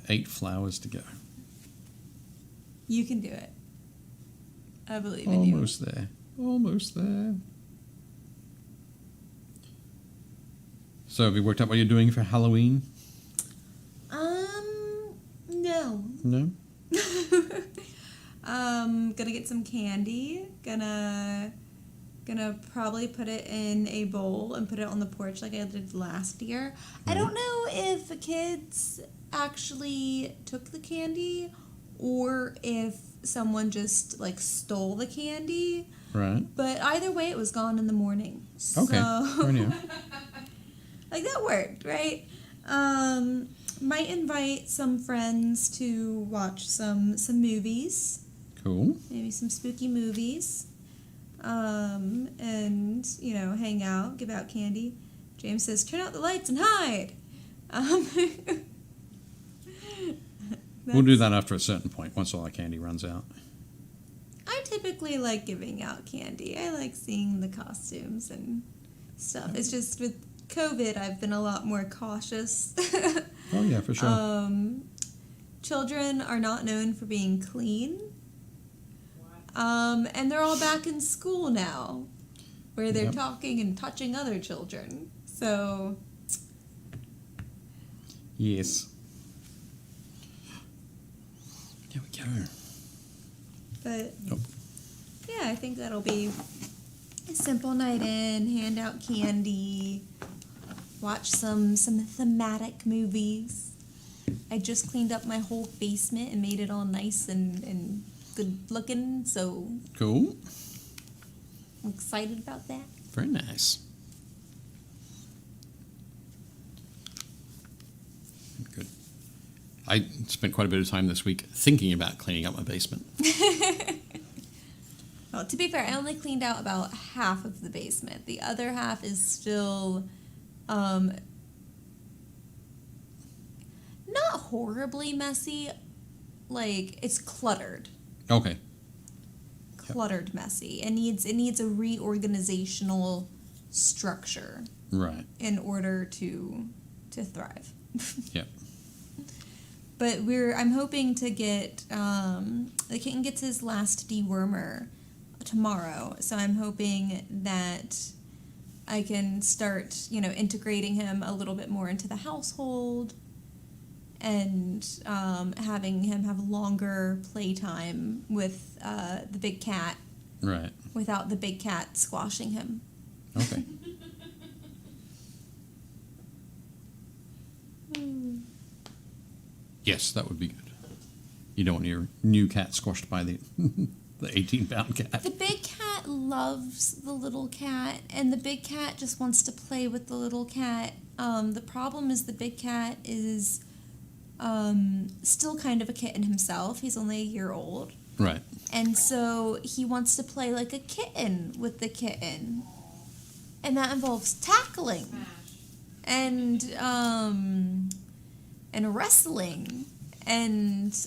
S2: 8 flowers to go.
S1: You can do it. I believe in you.
S2: Almost there. Almost there. So have you worked out what you're doing for Halloween?
S1: No.
S2: No?
S1: Gonna get some candy. Gonna probably put it in a bowl and put it on the porch like I did last year. I don't know if the kids actually took the candy or if someone just like stole the candy.
S2: Right.
S1: But either way, it was gone in the morning.
S2: Okay.
S1: So,
S2: Fair enough.
S1: like that worked, right? Might invite some friends to watch some movies.
S2: Cool.
S1: Maybe some spooky movies. And, hang out, give out candy. James says, turn out the lights and hide.
S2: We'll do that after a certain point, once all our candy runs out.
S1: I typically like giving out candy. I like seeing the costumes and stuff. It's just with COVID, I've been a lot more cautious.
S2: Oh, yeah, for sure.
S1: Children are not known for being clean. And they're all back in school now, where they're
S2: Yep.
S1: talking and touching other children. So,
S2: Yes. There we go.
S1: but
S2: Oh.
S1: yeah, I think that'll be a simple night in, hand out candy, watch some thematic movies. I just cleaned up my whole basement and made it all nice and good looking, so
S2: Cool.
S1: I'm excited about that.
S4: Very nice. Good. I spent quite a bit of time this week thinking about cleaning up my basement.
S1: Well, to be fair, I only cleaned out about half of the basement. The other half is still not horribly messy. Like, it's cluttered.
S2: Okay.
S1: Cluttered messy. It needs a reorganizational structure
S2: Right.
S1: in order to thrive.
S2: Yep.
S1: But I'm hoping to get the kitten gets his last dewormer tomorrow, so I'm hoping that I can start integrating him a little bit more into the household and having him have longer playtime with the big cat
S2: Right.
S1: without the big cat squashing him.
S2: Okay. Yes, that would be good. You don't want your new cat squashed by the 18-pound cat.
S1: The big cat loves the little cat, and the big cat just wants to play with the little cat. The problem is the big cat is still kind of a kitten himself. He's only a year old.
S2: Right.
S1: And so he wants to play like a kitten with the kitten. And that involves tackling and wrestling and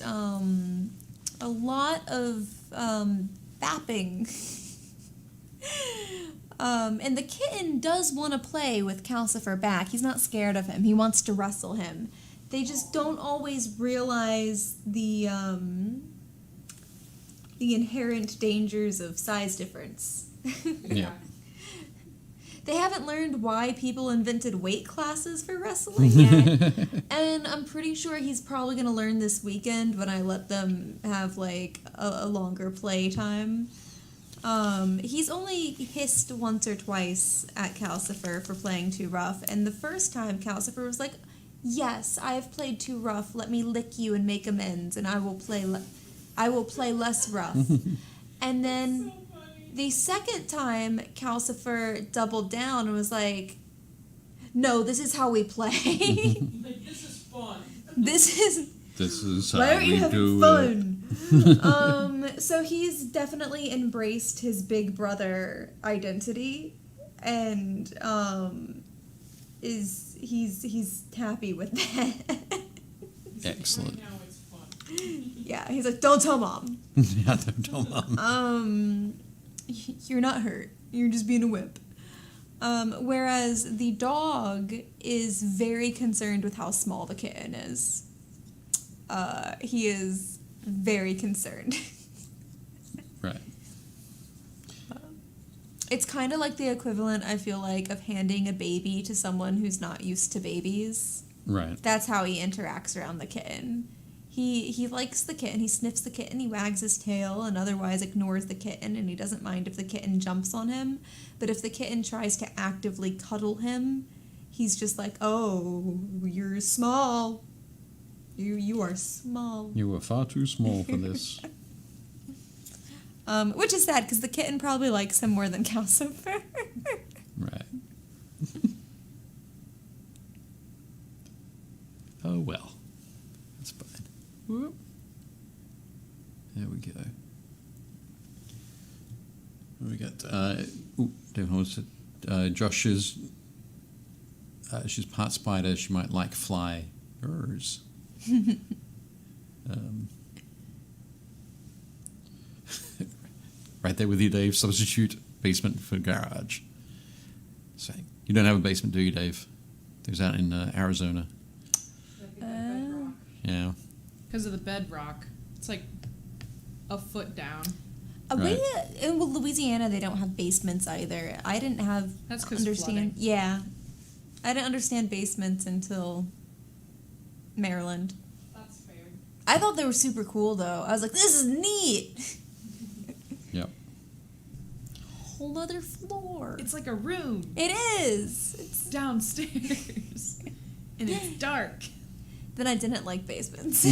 S1: a lot of bapping. And the kitten does want to play with Calcifer back. He's not scared of him. He wants to wrestle him. They just don't always realize the inherent dangers of size difference.
S2: Yeah.
S1: They haven't learned why people invented weight classes for wrestling yet. And I'm pretty sure he's probably going to learn this weekend when I let them have like a longer play time. He's only hissed once or twice at Calcifer for playing too rough. And the first time Calcifer was like, yes, I have played too rough. Let me lick you and make amends, and I will play less rough. And then the second time, Calcifer doubled down and was like, no, this is how we play.
S5: Like, this is fun.
S1: This
S2: This is
S1: why
S2: how
S1: aren't you
S2: we
S1: having
S2: do it.
S1: fun? So he's definitely embraced his big brother identity, and he's happy with that.
S2: Excellent.
S5: Right now it's fun.
S1: Yeah, he's like, don't tell mom.
S2: Yeah, don't tell Mom.
S1: You're not hurt. You're just being a whip. Whereas the dog is very concerned with how small the kitten is. He is very concerned.
S2: Right.
S1: It's kind of like the equivalent, I feel like, of handing a baby to someone who's not used to babies.
S2: Right.
S1: That's how he interacts around the kitten. He likes the kitten, he sniffs the kitten, he wags his tail, and otherwise ignores the kitten, and he doesn't mind if the kitten jumps on him. But if the kitten tries to actively cuddle him, he's just like, oh, you're small. You are small.
S2: You were far too small for this.
S1: Which is sad, because the kitten probably likes him more than Calcifer.
S2: Right. Oh, well. That's fine. Whoop. There we go. We got, don't host it. Josh's, she's part spider. She might like fly. Hers. Right there with you, Dave. Substitute basement for garage. Saying, you don't have a basement, do you, Dave? There's out in Arizona. Yeah.
S3: Because of the bedrock. It's like a foot down.
S2: Right.
S1: In Louisiana, they don't have basements either. I didn't have
S3: That's 'cause
S1: understand.
S3: flooding.
S1: Yeah, I didn't understand basements until Maryland.
S3: That's fair.
S1: I thought they were super cool though. I was like, this is neat.
S2: Yep.
S1: Whole other floor.
S3: It's like a room
S1: It is. It's,
S3: downstairs. And it's dark.
S1: then I didn't like basements.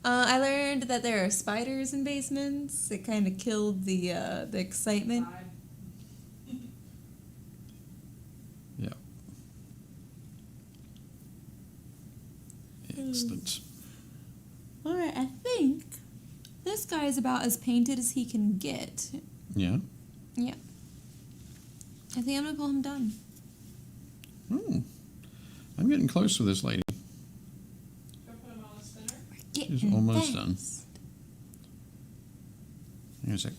S1: I learned that there are spiders in basements. It kind of killed the excitement.
S2: Yep. Excellent.
S1: All right, I think this guy is about as painted as he can get.
S2: Yeah.
S1: Yeah. I think I'm gonna call him done.
S2: Oh. I'm getting close with this lady.
S5: Go put them on a spinner.
S2: She's almost done. Hang on a sec.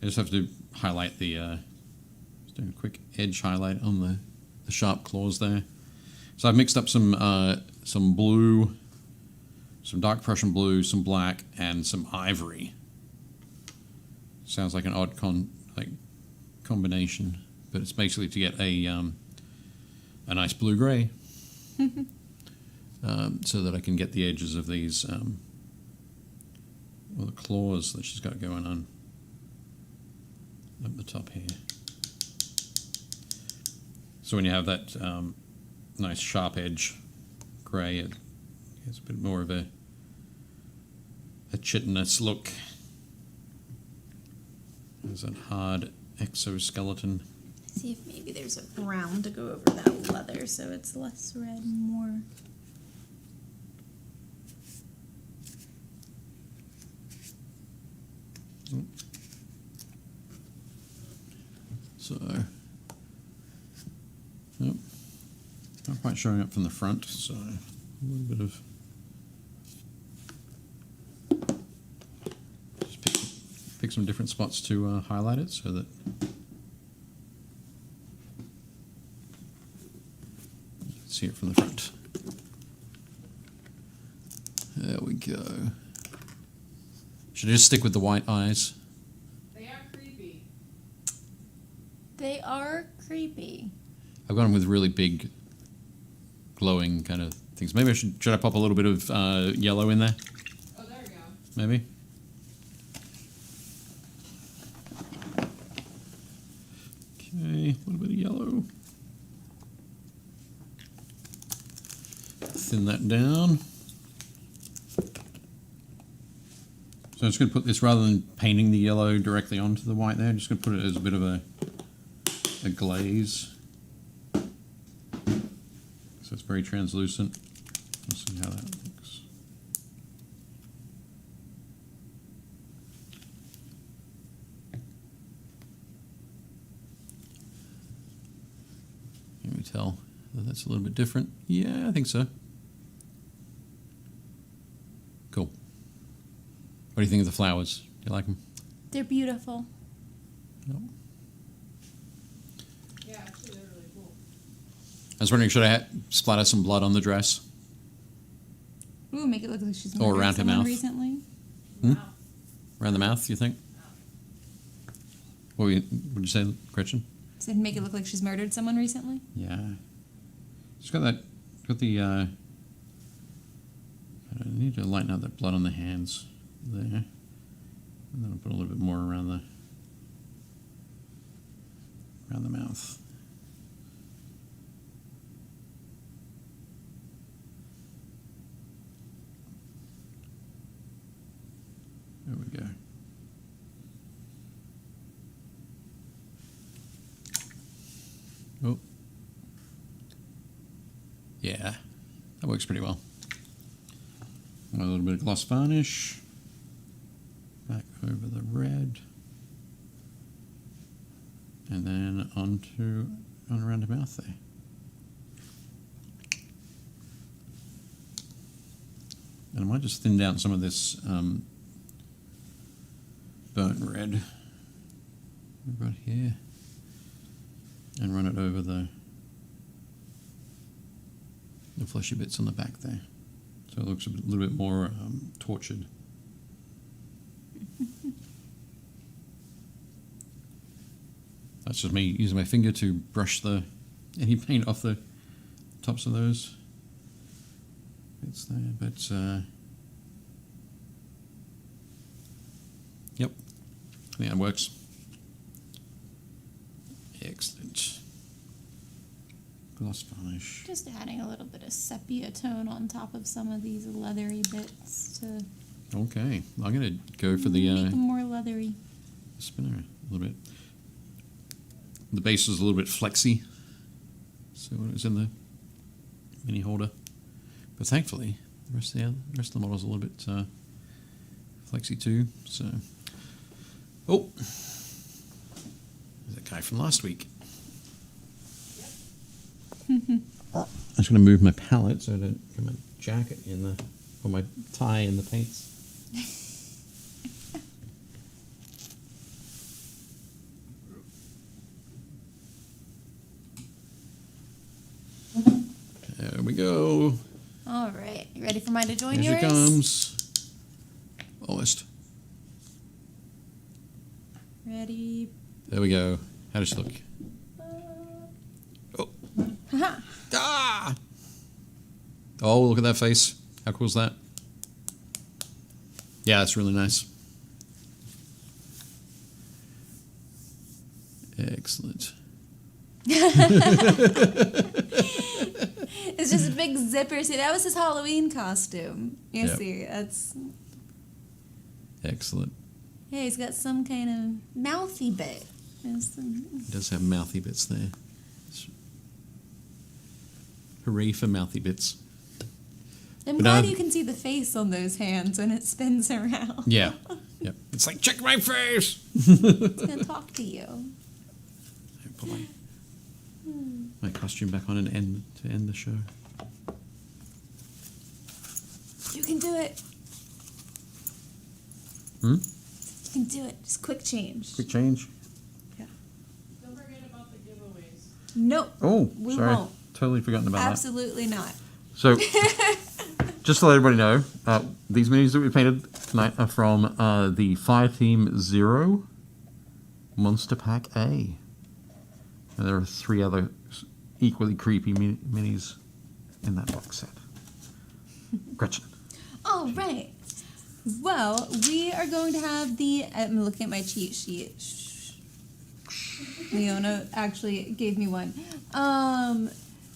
S2: I just have to highlight the, just doing a quick edge highlight on the sharp claws there. So I've mixed up some blue, some dark Prussian blue, some black, and some ivory. Sounds like an odd combination, but it's basically to get a nice blue-gray. So that I can get the edges of these
S4: or the claws that she's got going on up the top here. So when you have that nice sharp edge grey, it gets a bit more of a chitinous look. There's that hard exoskeleton.
S1: See if maybe there's a brown to go over that leather so it's less red and more.
S4: So, nope, not quite showing up from the front, so a little bit of just pick some different spots to highlight it so that you can see it from the front. There we go. Should I just stick with the white eyes?
S5: They are creepy.
S1: They are creepy.
S4: I've gone with really big, glowing kind of things. Maybe should I pop a little bit of yellow in there?
S5: Oh, there we go.
S4: Maybe. Okay, a little bit of yellow. Thin that down. So I'm just going to put this, rather than painting the yellow directly onto the white there, I'm just going to put it as a bit of a glaze. So it's very translucent. Let's see how that looks. Can we tell that that's a little bit different? Yeah, I think so. Cool. What do you think of the flowers? Do you like them?
S1: They're beautiful.
S4: No.
S5: Yeah, actually, they're really cool.
S4: I was wondering, should I splatter some blood on the dress?
S1: Ooh, make it look like she's
S4: Or
S1: murdered
S4: around her
S1: someone
S4: mouth.
S1: recently.
S4: Hmm?
S5: Wow.
S4: Around the mouth, you think? What would you say, Gretchen?
S1: Said make it look like she's murdered someone recently.
S4: Yeah. She's got that, got the, I need to lighten up that blood on the hands there. And then I'll put a little bit more around the mouth. There we go. Oh. Yeah, that works pretty well. A little bit of gloss varnish. Back over the red. And then on around the mouth there. And I might just thin down some of this burnt red right here and run it over the fleshy bits on the back there. So it looks a little bit more tortured. That's just me using my finger to brush any paint off the tops of those bits there. But yep, I think that works. Excellent. Gloss varnish.
S1: Just adding a little bit of sepia tone on top of some of these leathery bits to
S4: Okay, I'm gonna go for the
S1: make them more leathery.
S4: spinner a little bit. The base is a little bit flexy, so when it was in the mini holder, but thankfully the rest of the model's a little bit flexy too. So, oh, there's that guy from last week. I'm just going to move my palette so I don't get my jacket or my tie in the paints. There we go.
S1: All right, you ready for mine to join
S4: Here
S1: yours?
S4: she comes. Almost.
S1: Ready?
S4: There we go. How does she look? Oh.
S1: Haha.
S4: Ah! Oh, look at that face. How cool is that? Yeah, it's really nice. Excellent.
S1: It's just a big zipper. See, that was his Halloween costume. You
S4: Yep.
S1: see, that's...
S4: Excellent.
S1: Yeah, he's got some kind of mouthy bit.
S4: It does have mouthy bits there. Hooray for mouthy bits.
S1: I'm
S4: But
S1: glad
S4: now-
S1: you can see the face on those hands when it spins around.
S4: Yeah. Yep. It's like, check my face!
S1: It's gonna talk to you.
S4: I put my costume back on and end the show.
S1: You can do it.
S2: Hmm?
S1: You can do it. Just quick change.
S2: Quick change.
S5: Don't forget about the giveaways.
S1: Nope.
S2: Oh,
S1: We
S2: sorry.
S1: won't.
S2: Totally forgotten about that.
S1: Absolutely not.
S2: So, just to let everybody know, these minis that we painted tonight are from the Fireteam Zero Monster Pack A. And there are 3 other equally creepy minis in that box set. Gretchen.
S1: All right. Well, we are going to have the... I'm looking at my cheat sheet. Shh. Leona actually gave me one.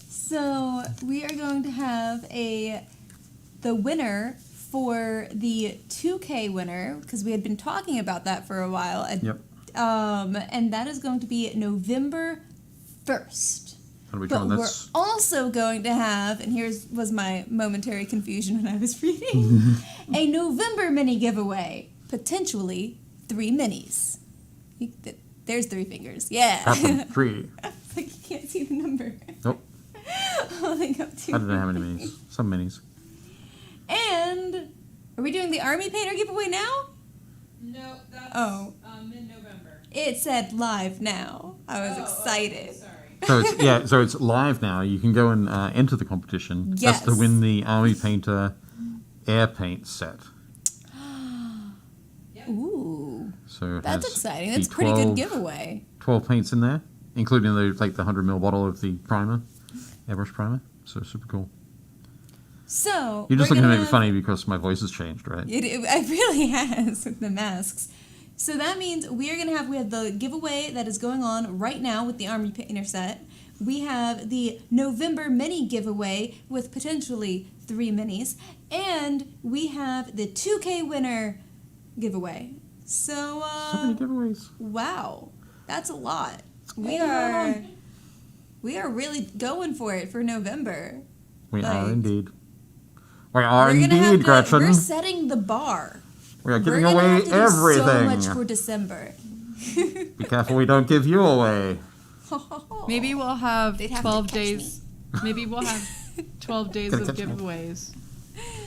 S1: So we are going to have the winner for the 2K winner, because we had been talking about that for a while.
S2: Yep.
S1: And that is going to be November 1st.
S2: That'll be
S1: But
S2: fun.
S1: we're
S2: That's
S1: also going to have, and was my momentary confusion when I was reading, a November mini giveaway. Potentially 3 minis. There's 3 fingers. Yeah.
S2: happened. 3.
S1: It's like you can't see the number.
S2: Nope.
S1: Holding up 2.
S2: I don't know how many minis. Some minis.
S1: And are we doing the army painter giveaway now?
S5: No, that's
S1: Oh.
S5: mid-November.
S1: It said live now. I was
S5: Oh,
S1: excited.
S5: okay, sorry.
S2: So it's live now. You can go and enter the competition.
S1: Yes.
S2: That's to win the Army Painter air paint set.
S1: Ooh,
S2: So it
S1: that's
S2: has
S1: exciting.
S2: the
S1: That's a pretty good
S2: 12
S1: giveaway.
S2: 12 paints in there, including the 100ml bottle of the primer, airbrush primer. So super cool.
S1: So
S2: You're just
S1: we're
S2: looking at
S1: gonna
S2: me
S1: have-
S2: funny because my voice has changed, right?
S1: It really has with the masks. So that means we have the giveaway that is going on right now with the Army Painter set. We have the November mini giveaway with potentially 3 minis. And we have the 2K winner giveaway. So,
S2: So many giveaways.
S1: wow. That's a lot. We
S2: Hold
S1: are
S2: on.
S1: really going for it for November.
S2: We are
S1: Like-
S2: indeed. We are
S1: We're gonna have
S2: indeed, Gretchen.
S1: we're setting the bar.
S2: We are
S1: We're
S2: giving
S1: gonna
S2: away
S1: have to do
S2: everything.
S1: so much for December.
S2: Be careful we don't give you away.
S3: Maybe we'll have
S1: They'd have to
S3: 12
S1: catch
S3: days. Maybe we'll have 12 days
S2: Gotta
S3: of
S2: catch me.
S3: giveaways.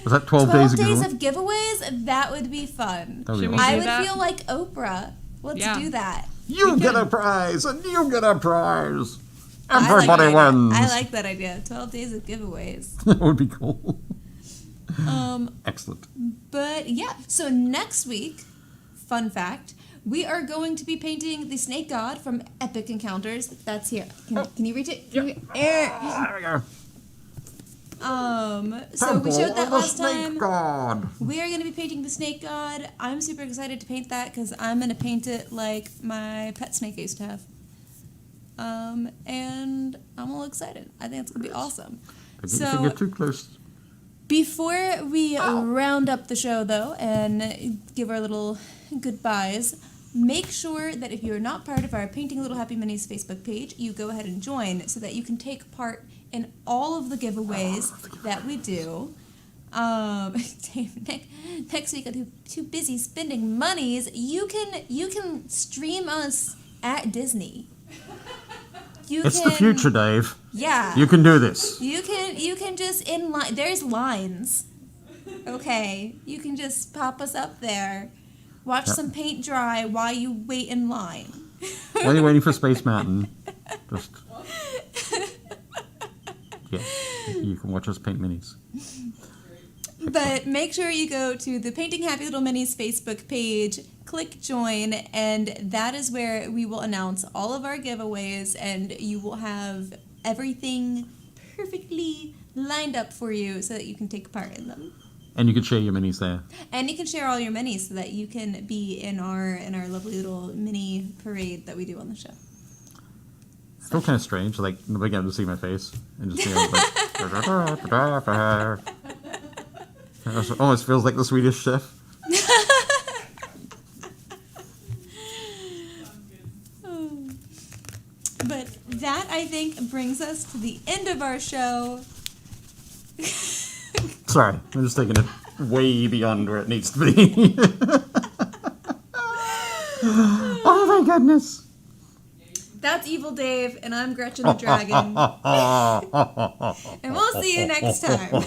S2: Was that 12
S1: 12
S2: days ago?
S1: days of giveaways? That would be fun.
S2: That would be
S3: Should we
S2: awesome.
S1: I
S3: do
S1: would
S3: that?
S1: feel like Oprah. Let's
S3: Yeah.
S1: do that.
S2: You
S3: We
S2: get
S3: can.
S2: a prize, and you get a prize.
S1: I like
S2: Everybody
S1: that idea.
S2: wins.
S1: I like that idea. 12 days of giveaways.
S2: That would be cool.
S1: Um,
S2: Excellent.
S1: but yeah, so next week, fun fact, we are going to be painting the snake god from Epic Encounters. That's here. Can you reach it? Can you-
S2: There we go.
S1: So we showed that
S2: Temple of the
S1: last
S2: Snake
S1: time.
S2: God.
S1: We are going to be painting the snake god. I'm super excited to paint that because I'm going to paint it like my pet snake I used to have. And I'm all excited. I think it's going to be awesome.
S2: Don't get your
S1: So
S2: finger too close.
S1: before we round up the show, though, and give our little goodbyes, make sure that if you are not part of our Painting Little Happy Minis Facebook page, you go ahead and join so that you can take part in all of the giveaways that we do. Next week, I'm too busy spending monies. You can stream us at Disney.
S2: It's the future, Dave.
S1: Yeah.
S2: You can do this.
S1: You can just in line. There's lines. Okay, you can just pop us up there. Watch
S2: Yep.
S1: some paint dry while you wait in line.
S2: While you're waiting for Space Mountain, just yeah, you can watch us paint minis.
S1: But make sure you go to the Painting Happy Little Minis Facebook page, click join, and that is where we will announce all of our giveaways, and you will have everything perfectly lined up for you so that you can take part in them.
S2: And you could share your minis there.
S1: And you can share all your minis so that you can be in our lovely little mini parade that we do on the show.
S2: Still kind of strange, like nobody got to see my face and just hear like. It almost feels like the Swedish Chef.
S1: But that, I think, brings us to the end of our show.
S2: Sorry, I'm just taking it way beyond where it needs to be. Oh my goodness.
S1: That's Evil Dave, and I'm Gretchen the Dragon. And we'll see you next time.